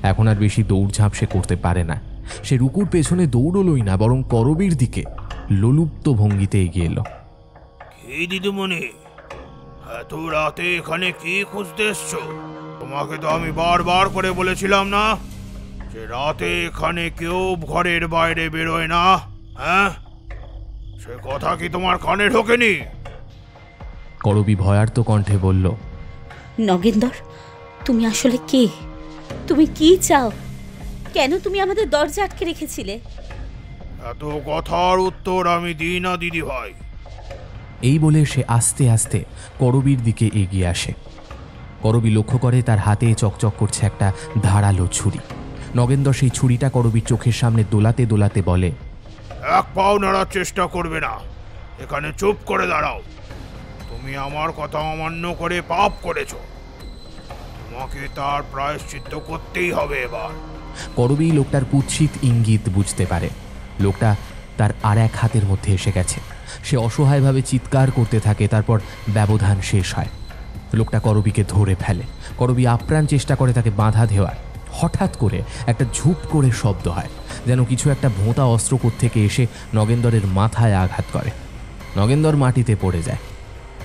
এখন আর বেশি দৌড়ঝাঁপ সে করতে পারে না। সে রুকুর পেছনে দৌড়লই না, বরং করবির দিকে লোলুপ্ত ভঙ্গিতে এগিয়ে এলো। কি দিদিমণি, এত রাতে এখানে কি খুঁজতে এসছো? তোমাকে তো আমি বারবার করে বলেছিলাম না যে রাতে এখানে কেউ ঘরের বাইরে বেরোয় না? হ্যাঁ, সে কথা কি তোমার কানে ঢোকেনি? করবি ভয়ার্ত কণ্ঠে বলল, নগেন্দর, তুমি আসলে কে? তুমি কি চাও? কেন তুমি আমাদের দরজা আটকে রেখেছিলে? এত কথার উত্তর আমি দিই না দিদি ভাই। এই বলে সে আস্তে আস্তে করবীর দিকে এগিয়ে আসে। করবী লক্ষ্য করে তার হাতে চকচক করছে একটা ধারালো ছুরি। নগেন্দর সেই ছুরিটা করবীর চোখের সামনে দোলাতে দোলাতে বলে, এক পাও নাড়ার চেষ্টা করবে না, এখানে চুপ করে দাঁড়াও। তুমি আমার কথা অমান্য করে পাপ করেছ, তোমাকে তার প্রায়শ্চিত্ত করতেই হবে এবার। করবী লোকটার কুৎসিত ইঙ্গিত বুঝতে পারে। লোকটা তার আর এক হাতের মধ্যে এসে গেছে। সে অসহায়ভাবে চিৎকার করতে থাকে, তারপর ব্যবধান শেষ হয়। লোকটা করবীকে ধরে ফেলে। করবী আপ্রাণ চেষ্টা করে তাকে বাধা দেওয়ার। হঠাৎ করে একটা ঝুপ করে শব্দ হয়, যেন কিছু একটা ভোঁতা অস্ত্র থেকে এসে নগেন্দরের মাথায় আঘাত করে। নগেন্দর মাটিতে পড়ে যায়।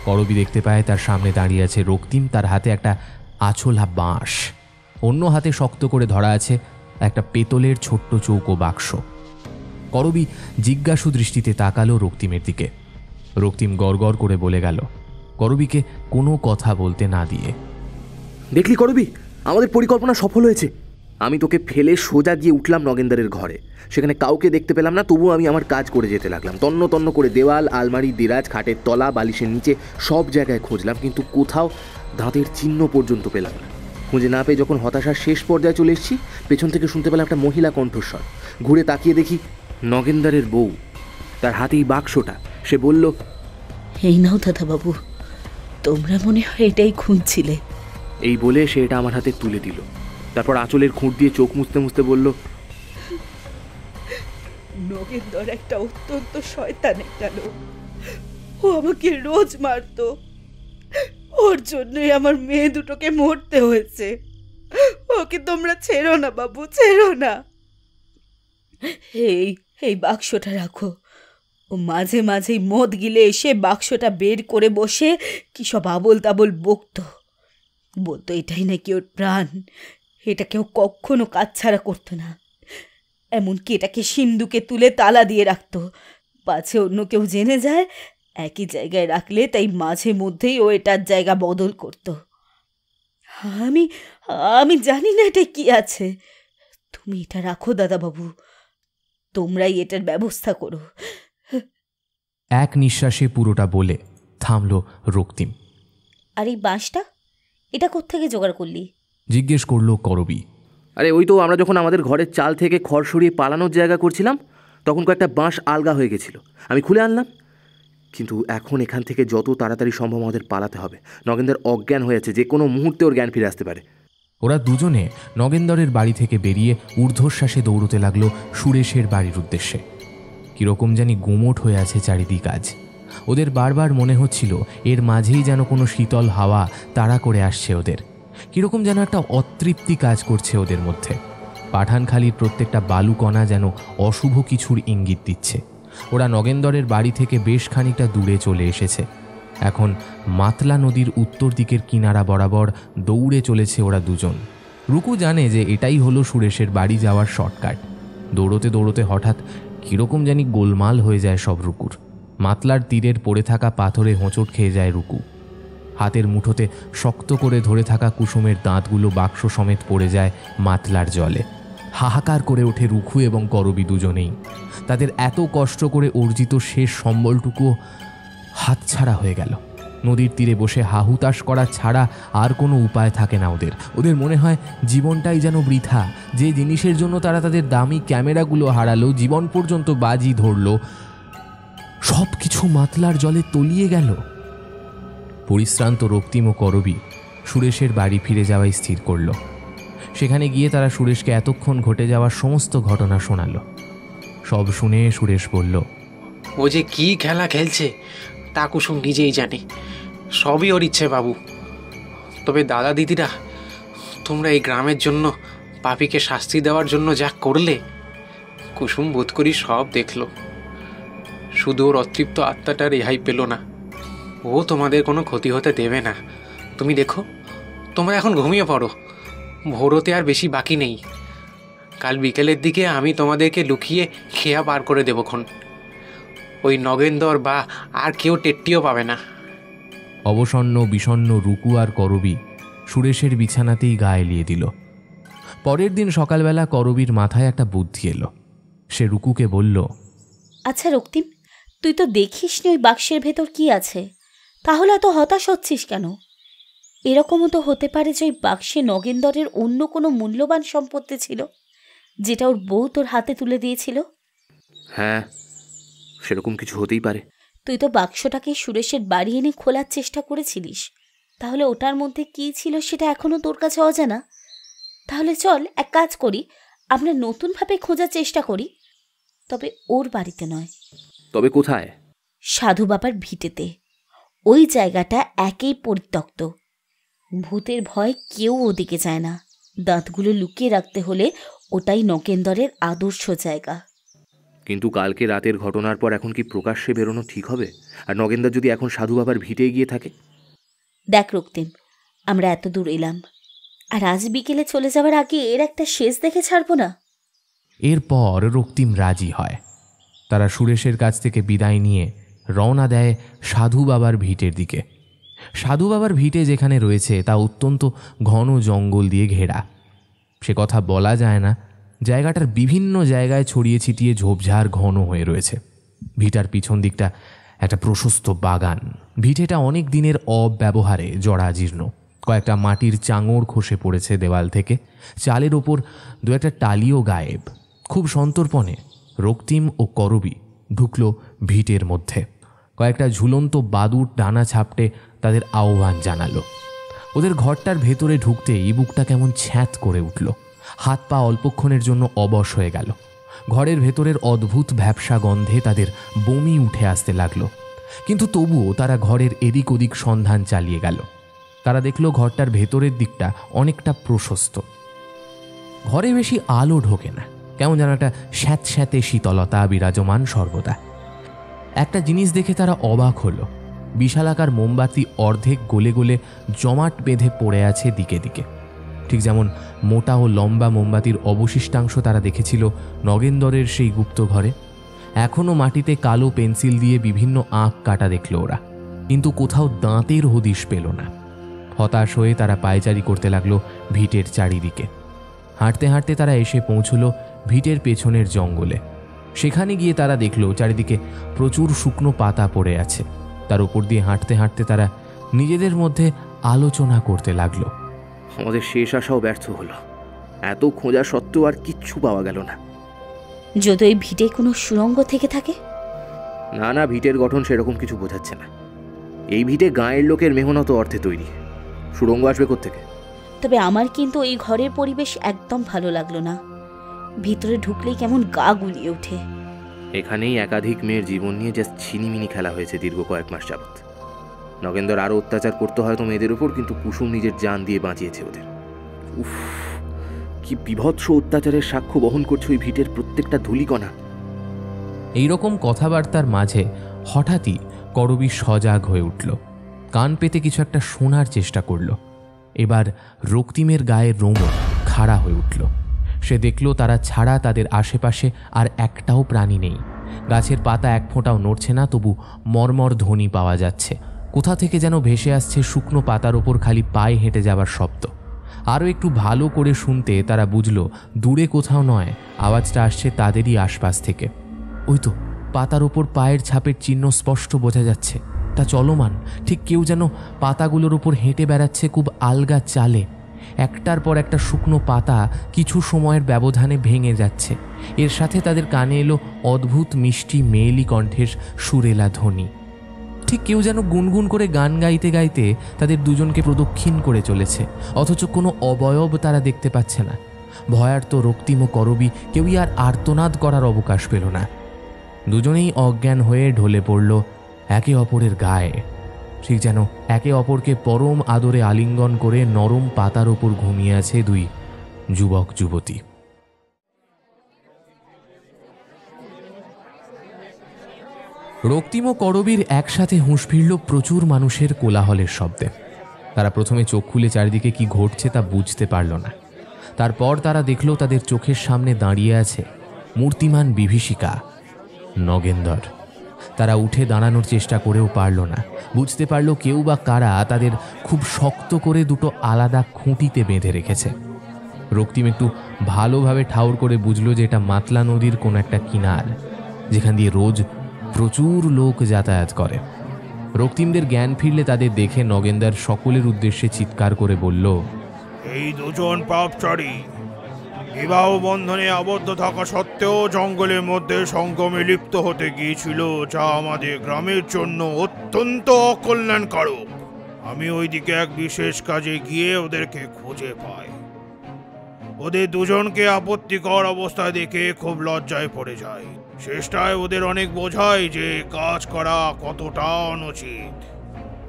করবী দেখতে পায় তার সামনে দাঁড়িয়ে আছে রক্তিম, তার হাতে একটা আছলা বাঁশ, অন্য হাতে শক্ত করে ধরা আছে একটা পেতলের ছোট্ট চৌকো বাক্স। করবী জিজ্ঞাসু দৃষ্টিতে তাকালো রক্তিমের দিকে। রক্তিম গড়গড় করে বলে গেল, করবীকে কোনো কথা বলতে না দিয়ে, দেখলি করবি, আমাদের পরিকল্পনা সফল হয়েছে। আমি তোকে ফেলে সোজা গিয়ে উঠলাম নগেন্দ্রের ঘরে। সেখানে কাউকে দেখতে পেলাম না, তবুও আমি আমার কাজ করে যেতে লাগলাম। তন্ন তন্ন করে দেওয়াল, আলমারি, দেরাজ, খাটের তলা, বালিশের নিচে সব জায়গায় খুঁজলাম, কিন্তু কোথাও দাঁতের চিহ্ন পর্যন্ত পেলাম না। খুঁজে না পেয়ে যখন হতাশার শেষ পর্যায়ে চলে এসেছি, পেছন থেকে শুনতে পেলাম একটা মহিলা কণ্ঠস্বর। ঘুরে তাকিয়ে দেখি নগেন্দ্রের বউ, তার হাতেই বাক্সটা। সে বলল, এই নাও দাদাবাবু, তোমরা মনে হয় এটাই খুঁজছিলে। এই বলে সে এটা আমার হাতে তুলে দিল। তারপর আঁচলের খুঁট দিয়ে চোখ মুছতে মুছতে বলল, নগেন্দর একটা অত্যন্ত শয়তান একটা লোক। ও আমাকে রোজ মারতো, ওর জন্যই আমার মেয়ে দুটোকে মরতে হয়েছে। ওকে তোমরা ছেড়ো না বাবু, ছেড়ো না। এই এই বাক্সটা রাখো। ও মাঝে মাঝেই মদ গিলে এসে বাক্সটা বের করে বসে কি সব আবোল তাবোল বলতো এটাই নাকি ওর প্রাণ। এটা কেউ কখনো কাজ ছাড়া করতো না। এমনকি এটাকে সিন্ধুকে তুলে তালা দিয়ে রাখতো, পাছে অন্য কেউ জেনে যায়। একই জায়গায় রাখলে তাই মাঝে মধ্যেই ও এটার জায়গা বদল করত। আমি জানি না এটা কি আছে। তুমি এটা রাখো দাদাবাবু, তোমরাই এটার ব্যবস্থা করো। এক নিঃশ্বাসে পুরোটা বলে থামল রক্তিম। আর এই বাঁশটা, এটা কোত্থেকে জোগাড় করলি? জিজ্ঞেস করল করবী। আরে ওই তো আমরা যখন আমাদের ঘরের চাল থেকে খড় সরিয়ে পালানোর জায়গা করছিলাম, তখন কয়েকটা বাঁশ আলগা হয়ে গেছিল, আমি খুলে আনলাম। কিন্তু এখন এখান থেকে যত তাড়াতাড়ি সম্ভব আমাদের পালাতে হবে। নগেন্দ্র অজ্ঞান হয়েছে, যে কোনো মুহূর্তে ওর জ্ঞান ফিরে আসতে পারে। ওরা দুজনে নগেন্দরের বাড়ি থেকে বেরিয়ে ঊর্ধ্বশ্বাসে দৌড়তে লাগলো সুরেশের বাড়ির উদ্দেশ্যে। কীরকম জানি গুমোট হয়ে আছে চারিদিক আজ। ওদের বারবার মনে হচ্ছিল এর মাঝেই যেন কোনো শীতল হাওয়া তাড়া করে আসছে ওদের। কীরকম যেন একটা অতৃপ্তি কাজ করছে ওদের মধ্যে। পাঠানখালির প্রত্যেকটা বালুকণা যেন অশুভ কিছুর ইঙ্গিত দিচ্ছে। ওরা নগেন্দরের বাড়ি থেকে বেশ খানিকটা দূরে চলে এসেছে। এখন মাতলা নদীর উত্তর দিকের কিনারা বরাবর দৌড়ে চলেছে ওরা দুজন। রুকু জানে যে এটাই হলো সুরেশের বাড়ি যাওয়ার শর্টকাট। দৌড়তে দৌড়তে হঠাৎ কীরকম জানি গোলমাল হয়ে যায় সব রুকুর। মাতলার তীরের পড়ে থাকা পাথরে হোঁচট খেয়ে যায় রুকু। হাতের মুঠোতে শক্ত করে ধরে থাকা কুসুমের দাঁতগুলো বাক্স সমেত পড়ে যায় মাতলার জলে। হাহাকার করে ওঠে রুকু এবং করবী দুজনেই। তাদের এত কষ্ট করে অর্জিত শেষ সম্বলটুকু হাতছাড়া হয়ে গেল। নদীর তীরে বসে হাহুতাশ করা ছাড়া আর কোনো উপায় থাকে না ওদের। ওদের মনে হয় জীবনটাই যেন বৃথা। যে জিনিসের জন্য তারা তাদের দামি ক্যামেরাগুলো হারালো, জীবন পর্যন্ত বাজি ধরল, সব কিছু মাতলার জলে তলিয়ে গেল। পরিশ্রান্ত রক্তিম ও করবী সুরেশের বাড়ি ফিরে যাওয়াই স্থির করল। সেখানে গিয়ে তারা সুরেশকে এতক্ষণ ঘটে যাওয়ার সমস্ত ঘটনা শোনালো। সব শুনে সুরেশ বলল, ও যে কি খেলা খেলছে তা কুসুম নিজেই জানে। সবই ওর ইচ্ছে বাবু। তবে দাদা দিদিরা, তোমরা এই গ্রামের জন্য পাপীকে শাস্তি দেওয়ার জন্য যা করলে, কুসুম বোধ করি সব দেখলো। শুধু ওর অতৃপ্ত আত্মাটা রেহাই পেল না। ও তোমাদের কোনো ক্ষতি হতে দেবে না। তুমি দেখো, তোমরা এখন ঘুমিয়ে পড়ো। ভোরতে আর বেশি বাকি নেই। কাল বিকেলের দিকে আমি তোমাদেরকে লুকিয়ে খেয়া পার করে দেবক্ষণ। ওই নগেন্দর বা আর কেউ টেট্টিও পাবে না। অবসন্ন বিষণ্ণ রুকু আর করবী সুরেশের বিছানাতেই গা এলিয়ে দিল। পরের দিন সকালবেলা করবীর মাথায় একটা বুদ্ধি এলো। সে রুকুকে বলল, আচ্ছা রক্তিম, তুই তো দেখিসনি ওই বাক্সের ভেতর কি আছে, তাহলে এত হতাশ হচ্ছিস কেন? এরকমও তো হতে পারে যে ওই বাক্সে নগেন্দরের অন্য কোনো মূল্যবান সম্পত্তি ছিল, যেটা ওর বউ তোর হাতে তুলে দিয়েছিল। হ্যাঁ, সেরকম কিছু হতেই পারে। তুই তো বাক্সটাকে সুরেশের বাড়ি এনে খোলার চেষ্টা করেছিলিস, তাহলে ওটার মধ্যে কী ছিল সেটা এখনও তোর কাছে অজানা? তাহলে চল এক কাজ করি, আমরা নতুনভাবে খোঁজার চেষ্টা করি, তবে ওর বাড়িতে নয়। তবে কোথায়? সাধু বাবার ভিটেতে। ওই জায়গাটা একেই পরিত্যক্ত, ভূতের ভয় কেউ ওদিকে যায় না। দাঁতগুলো লুকিয়ে রাখতে হলে ওটাই নগেন্দরের আদর্শ জায়গা। কিন্তু কালকে রাতের ঘটনার পর এখন কি প্রকাশ্যে বেরোনো ঠিক হবে? আর নগেন্দর যদি এখন সাধু বাবার ভিটে গিয়ে থাকে? দেখ রক্তিম, আমরা এত দূর এলাম, আর আজ বিকেলে চলে যাওয়ার আগে এর একটা শেষ দেখে ছাড়বো না। এরপর রক্তিম রাজি হয়। তারা সুরেশের কাছ থেকে বিদায় নিয়ে রওনা দেয় সাধু বাবার ভিটের দিকে। সাধু বাবার ভিটে যেখানে রয়েছে তা অত্যন্ত ঘন জঙ্গল দিয়ে ঘেরা। সে কথা বলা যায় না, জায়গাটার বিভিন্ন জায়গায় ছড়িয়ে ছিটিয়ে ঝোপঝাড় ঘন হয়ে রয়েছে। ভিটার পিছন দিকটা একটা প্রশস্ত বাগান। ভিটেটা অনেক দিনের অব্যবহারে জরাজীর্ণ, কয়েকটা মাটির চাঙড় খসে পড়েছে দেওয়াল থেকে, চালের ওপর দু একটা টালিও গায়েব। খুব সন্তর্পণে রক্তিম ও করবী ঢুকল ভিটের মধ্যে। কয়েকটা ঝুলন্ত বাদুর ডানা ছাপটে তাদের আহ্বান জানালো। ওদের ঘরটার ভেতরে ঢুকতেই বুকটা কেমন ছ্যাঁত করে উঠল, হাত পা অল্পক্ষণের জন্য অবশ হয়ে গেল। ঘরের ভেতরের অদ্ভুত ভ্যাপসা গন্ধে তাদের বমি উঠে আসতে লাগলো, কিন্তু তবুও তারা ঘরের এদিক ওদিক সন্ধান চালিয়ে গেল। তারা দেখল ঘরটার ভেতরের দিকটা অনেকটা প্রশস্ত। ঘরে বেশি আলো ঢোকে না, কেমন যেন একটা স্যাঁতস্যাঁতে শীতলতা বিরাজমান সর্বদা। একটা জিনিস দেখে তারা অবাক হলো, বিশালাকার মোমবাতি অর্ধেক গলে গলে জমাট বেঁধে পড়ে আছে দিকে দিকে, ঠিক যেমন মোটা ও লম্বা মোমবাতির অবশিষ্টাংশ তারা দেখেছিল নগেন্দরের সেই গুপ্ত ঘরে। এখনও মাটিতে কালো পেন্সিল দিয়ে বিভিন্ন আঁক কাটা দেখল ওরা, কিন্তু কোথাও দাঁতের হদিশ পেল না। হতাশ হয়ে তারা পায়চারি করতে লাগলো ভিটের চারিদিকে। হাঁটতে হাঁটতে তারা এসে পৌঁছল ভিটের পেছনের জঙ্গলে। সেখানে গিয়ে তারা দেখল চারিদিকে প্রচুর শুকনো পাতা পড়ে আছে। তার উপর দিয়ে হাঁটতে হাঁটতে তারা নিজেদের মধ্যে আলোচনা করতে লাগলো। আমাদের শেষ আশাও ব্যর্থ হলো, এত খোঁজা সত্ত্বেও আর কিচ্ছু পাওয়া গেল না। যদি ওই ভিটে কোনো সুড়ঙ্গ থেকে থাকে? না না, ভিটের গঠন সেরকম কিছু বোঝাচ্ছে না। এই ভিটে গাঁয়ের লোকের মেহনত অর্থে তৈরি, সুড়ঙ্গ আসবে কোত্থেকে? তবে আমার কিন্তু এই ঘরের পরিবেশ একদম ভালো লাগলো না। ভিতরে ঢুকলেই কেমন গা গুলিয়ে ওঠে। এখানেই একাধিক মেয়ের জীবন নিয়ে জাস্ট ছিনিমিনি খেলা হয়েছে দীর্ঘ কয়েক মাস যাবৎ। নগেন্দর আরও অত্যাচার করতে হয়তো মেয়েদের উপর, কিন্তু কুসুম নিজের জান দিয়ে বাঁচিয়েছে ওদের। উফ, কি বিভৎস অত্যাচারের সাক্ষ্য বহন করছে ওই ভিটের প্রত্যেকটা ধূলিকণা। এইরকম কথাবার্তার মাঝে হঠাৎই করবী সজাগ হয়ে উঠল, কান পেতে কিছু একটা শোনার চেষ্টা করল। এবার রক্তিমের গায়ের রোমও খাড়া হয়ে উঠল। সে দেখল তারা ছাড়া তাদের আশেপাশে আর একটাও প্রাণী নেই। গাছের পাতা এক ফোঁটাও নড়ছে না, তবু মর্মর ধ্বনি পাওয়া যাচ্ছে। কোথা থেকে যেন ভেসে আসছে শুকনো পাতার ওপর খালি পায়ে হেঁটে যাবার শব্দ। আরও একটু ভালো করে শুনতে তারা বুঝল দূরে কোথাও নয়, আওয়াজটা আসছে তাদেরই আশপাশ থেকে। ওই তো পাতার ওপর পায়ের ছাপের চিহ্ন স্পষ্ট বোঝা যাচ্ছে, তা চলমান, ঠিক কেউ যেন পাতাগুলোর ওপর হেঁটে বেড়াচ্ছে খুব আলগা চালে। একটার পর একটা শুকনো পাতা কিছু সময়ের ব্যবধানে ভেঙে যাচ্ছে। এর সাথে তাদের কানে এলো অদ্ভুত মিষ্টি মেয়েলি কণ্ঠের সুরেলা ধ্বনি। ঠিক কেউ যেন গুনগুন করে গান গাইতে গাইতে তাদের দুজনকে প্রদক্ষিণ করে চলেছে, অথচ কোনো অবয়ব তারা দেখতে পাচ্ছে না। ভয়ার্ত রক্তিম ও করবী কেউই আর আর্তনাদ করার অবকাশ পেল না। দুজনেই অজ্ঞান হয়ে ঢলে পড়ল একে অপরের গায়ে, ঠিক যেন একে অপরকে পরম আদরে আলিঙ্গন করে নরম পাতার ওপর ঘুমিয়ে আছে দুই যুবক যুবতী। রক্তিম ও করবীর একসাথে হুঁশ ফিরল প্রচুর মানুষের কোলাহলের শব্দে। তারা প্রথমে চোখ খুলে চারিদিকে কি ঘটছে তা বুঝতে পারল না। তারপর তারা দেখল তাদের চোখের সামনে দাঁড়িয়ে আছে মূর্তিমান বিভীষিকা নগেন্দর। তারা উঠে দাঁড়ানোর চেষ্টা করেও পারল না। বুঝতে পারল কেউ বা কারা তাদের খুব শক্ত করে দুটো আলাদা খুঁটিতে বেঁধে রেখেছে। রক্তিম একটু ভালোভাবে ঠাউর করে বুঝল যে এটা মাতলা নদীর কোনো একটা কিনার, যেখান দিয়ে রোজ প্রচুর লোক যাতায়াত করে। রক্তিমদের জ্ঞান ফিরলে তাদের দেখে নগেনদার সকলের উদ্দেশ্যে চিৎকার করে বলল, এই দুজন পাপচারী বিবাহ বন্ধনে আবদ্ধ থাকা সত্ত্বেও জঙ্গলের মধ্যে সঙ্গমে লিপ্ত হতে গিয়েছিল, যা আমাদের গ্রামের জন্য অত্যন্ত অকল্যাণকারক। আমি ওইদিকে এক বিশেষ কাজে গিয়ে ওদেরকে খুঁজে পাই। ওদের দুজনকে আপত্তিকর অবস্থায় দেখে খুব লজ্জায় পড়ে যায়। শেষটায় ওদের অনেক বোঝায় যে কাজ করা কতটা অনুচিত।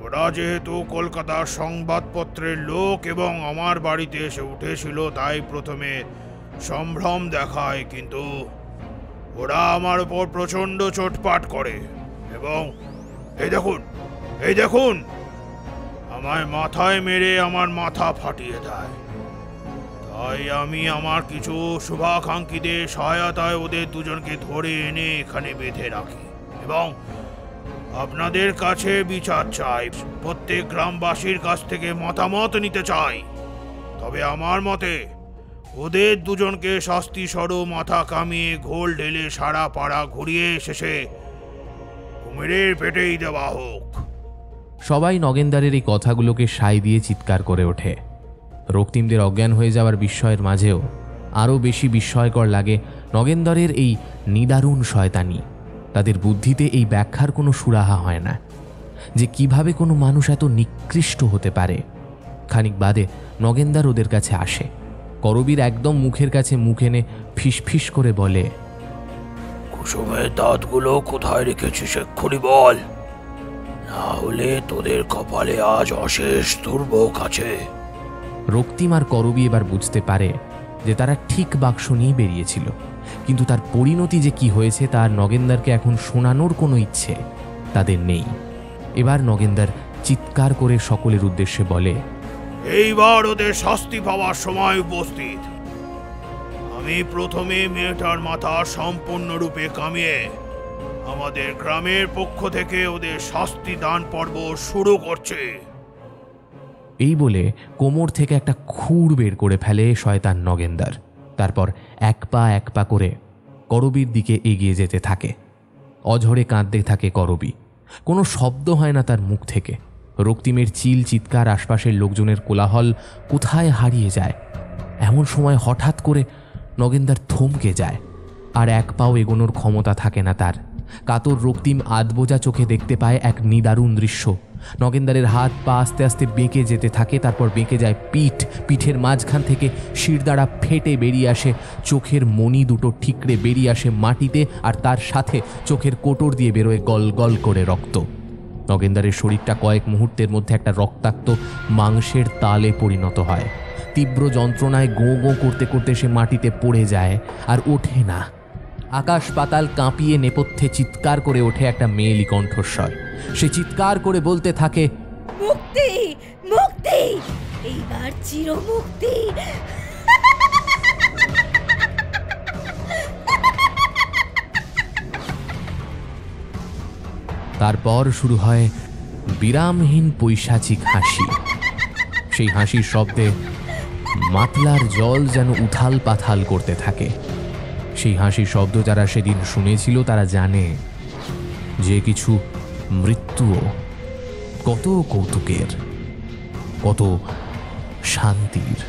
ওরা যেহেতু কলকাতার সংবাদপত্রের লোক এবং আমার বাড়িতে এসে উঠেছিল, তাই প্রথমে সম্ভ্রম দেখায়, কিন্তু ওরা আমার উপর প্রচণ্ড চোটপাট করে এবং এই দেখুন আমায় মাথায় মেরে আমার মাথা ফাটিয়ে দেয়। তাই আমি আমার কিছু শুভাকাঙ্ক্ষীদের সহায়তায় ওদের দুজনকে ধরে এনে এখানে বেঁধে রাখি এবং আপনাদের কাছে বিচার চাই। প্রত্যেক গ্রামবাসীর কাছ থেকে মতামত নিতে চাই। তবে আমার মতে ওদের দুজনকে শাস্তি স্বরূপ মাথা কামিয়ে ঘোল ঢেলে সারা পাড়া ঘুরিয়ে শেষে কুমিরের পেটেই দেওয়া হোক। সবাই নগেনদারের এই কথাগুলোকে সায় দিয়ে চিৎকার করে ওঠে। রক্তিমদের অজ্ঞান হয়ে যাওয়ার বিস্ময়ের মাঝেও আরও বেশি বিস্ময়কর লাগে নগেনদারের এই নিদারুণ শয়তানি। তাদের বুদ্ধিতে এই ব্যাখ্যার কোনো সুরাহা হয় না যে কিভাবে কোনো মানুষ এত নিকৃষ্ট হতে পারে। খানিক বাদে নগেনদার ওদের কাছে আসে। করবীর একদম মুখের কাছে মুখ এনে ফিস করে বলে, কুসুমের দাঁতগুলো কোথায় রেখেছিস এক্ষুনি বল, না হলে তোদের কপালে আজ অশেষ দুর্ভোগ আছে। রক্তিম আর করবী এবার বুঝতে পারে যে তারা ঠিক বাক্স নিয়ে বেরিয়েছিল, কিন্তু তার পরিণতি যে কি হয়েছে তার নগেনদারকে এখন শোনানোর কোনো ইচ্ছে তাদের নেই। এবার নগেনদার চিৎকার করে সকলের উদ্দেশ্যে বলে, এইবার ওদের শাস্তি পাওয়ার সময় উপস্থিত। আমি প্রথমে মেয়েটার মাথা সম্পূর্ণরূপে কামিয়ে আমাদের গ্রামের পক্ষ থেকে ওদের শাস্তি দান পর্ব শুরু করছে। এই বলে কোমর থেকে একটা খুর বের করে ফেলে শয়তান নগেনদার। তারপর এক পা করে করবীর দিকে এগিয়ে যেতে থাকে। অঝরে কাঁদতে থাকে করবী। কোনো শব্দ হয় না তার মুখ থেকে। রক্তিমের চিল চিৎকার, আশপাশের লোকজনের কোলাহল কোথায় হারিয়ে যায়। এমন সময় হঠাৎ করে নগেনদার থমকে যায়, আর এক পাও এগোনোর ক্ষমতা থাকে না তার। কাতর রক্তিম আধবোজা চোখে দেখতে পায় এক নিদারুণ দৃশ্য। নগেনদারের হাত পা আস্তে আস্তে বেঁকে যেতে থাকে, তারপর বেঁকে যায় পিঠের মাঝখান থেকে শিরদাঁড়া ফেটে বেরিয়ে আসে, চোখের মণি দুটো ঠিকরে বেরিয়ে আসে মাটিতে, আর তার সাথে চোখের কোটর দিয়ে বেরোয় গল গল করে রক্ত। নগেনদারের শরীরটা কয়েক মুহূর্তের মধ্যে একটা রক্তাক্ত মাংসের তালে পরিণত হয়। তীব্র যন্ত্রণায় গো গো করতে করতে সে মাটিতে পড়ে যায় আর ওঠে না। আকাশ পাতাল কাঁপিয়ে নেপথ্যে চিৎকার করে ওঠে একটা মেয়েলি কণ্ঠস্বর। সে চিৎকার করে বলতে থাকে, মুক্তি, মুক্তি, এইবার চিরমুক্তি। তারপর শুরু হয় বিরামহীন পৈশাচিক হাসি। সেই হাসির শব্দে মাতলার জল যেন উথাল পাথাল করতে থাকে। সেই হাসির শব্দ যারা সেদিন শুনেছিল তারা জানে যে কিছু মৃত্যুও কত কৌতুকের, কত শান্তির।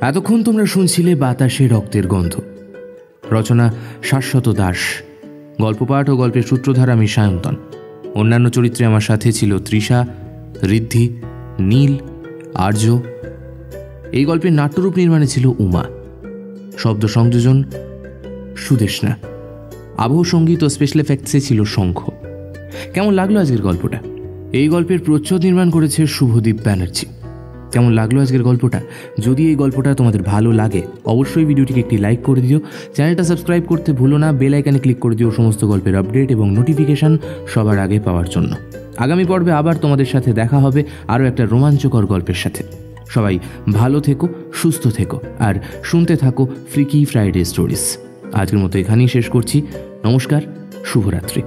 এতক্ষণ তোমরা শুনছিলে বাতাসে রক্তের গন্ধ। রচনা শাশ্বত দাস। গল্প পাঠ ও গল্পের সূত্রধার আমি সায়ন্তন। অন্যান্য চরিত্রে আমার সাথে ছিল তৃষা, ঋদ্ধি, নীল, আর্য। এই গল্পের নাট্যরূপ নির্মাণে ছিল উমা। শব্দ সংযোজন সুদেষ্ণা। আবহ সঙ্গীত ও স্পেশাল এফেক্টসে ছিল শঙ্খ। কেমন লাগলো আজকের গল্পটা? এই গল্পের প্রচ্ছদ নির্মাণ করেছে শুভদীপ ব্যানার্জি। কেমন লাগলো আজকের গল্পটা? যদি এই গল্পটা তোমাদের ভালো লাগে অবশ্যই ভিডিওটিকে একটি লাইক করে দিও, চ্যানেলটা সাবস্ক্রাইব করতে ভুলো না, বেল আইকনে ক্লিক করে দিও সমস্ত গল্পের আপডেট এবং নোটিফিকেশান সবার আগে পাওয়ার জন্য। আগামী পর্বে আবার তোমাদের সাথে দেখা হবে আরও একটা রোমাঞ্চকর গল্পের সাথে। সবাই ভালো থেকো, সুস্থ থেকো আর শুনতে থাকো ফ্রিকি ফ্রাইডে স্টোরিজ। আজকের মতো এখানেই শেষ করছি। নমস্কার, শুভরাত্রি।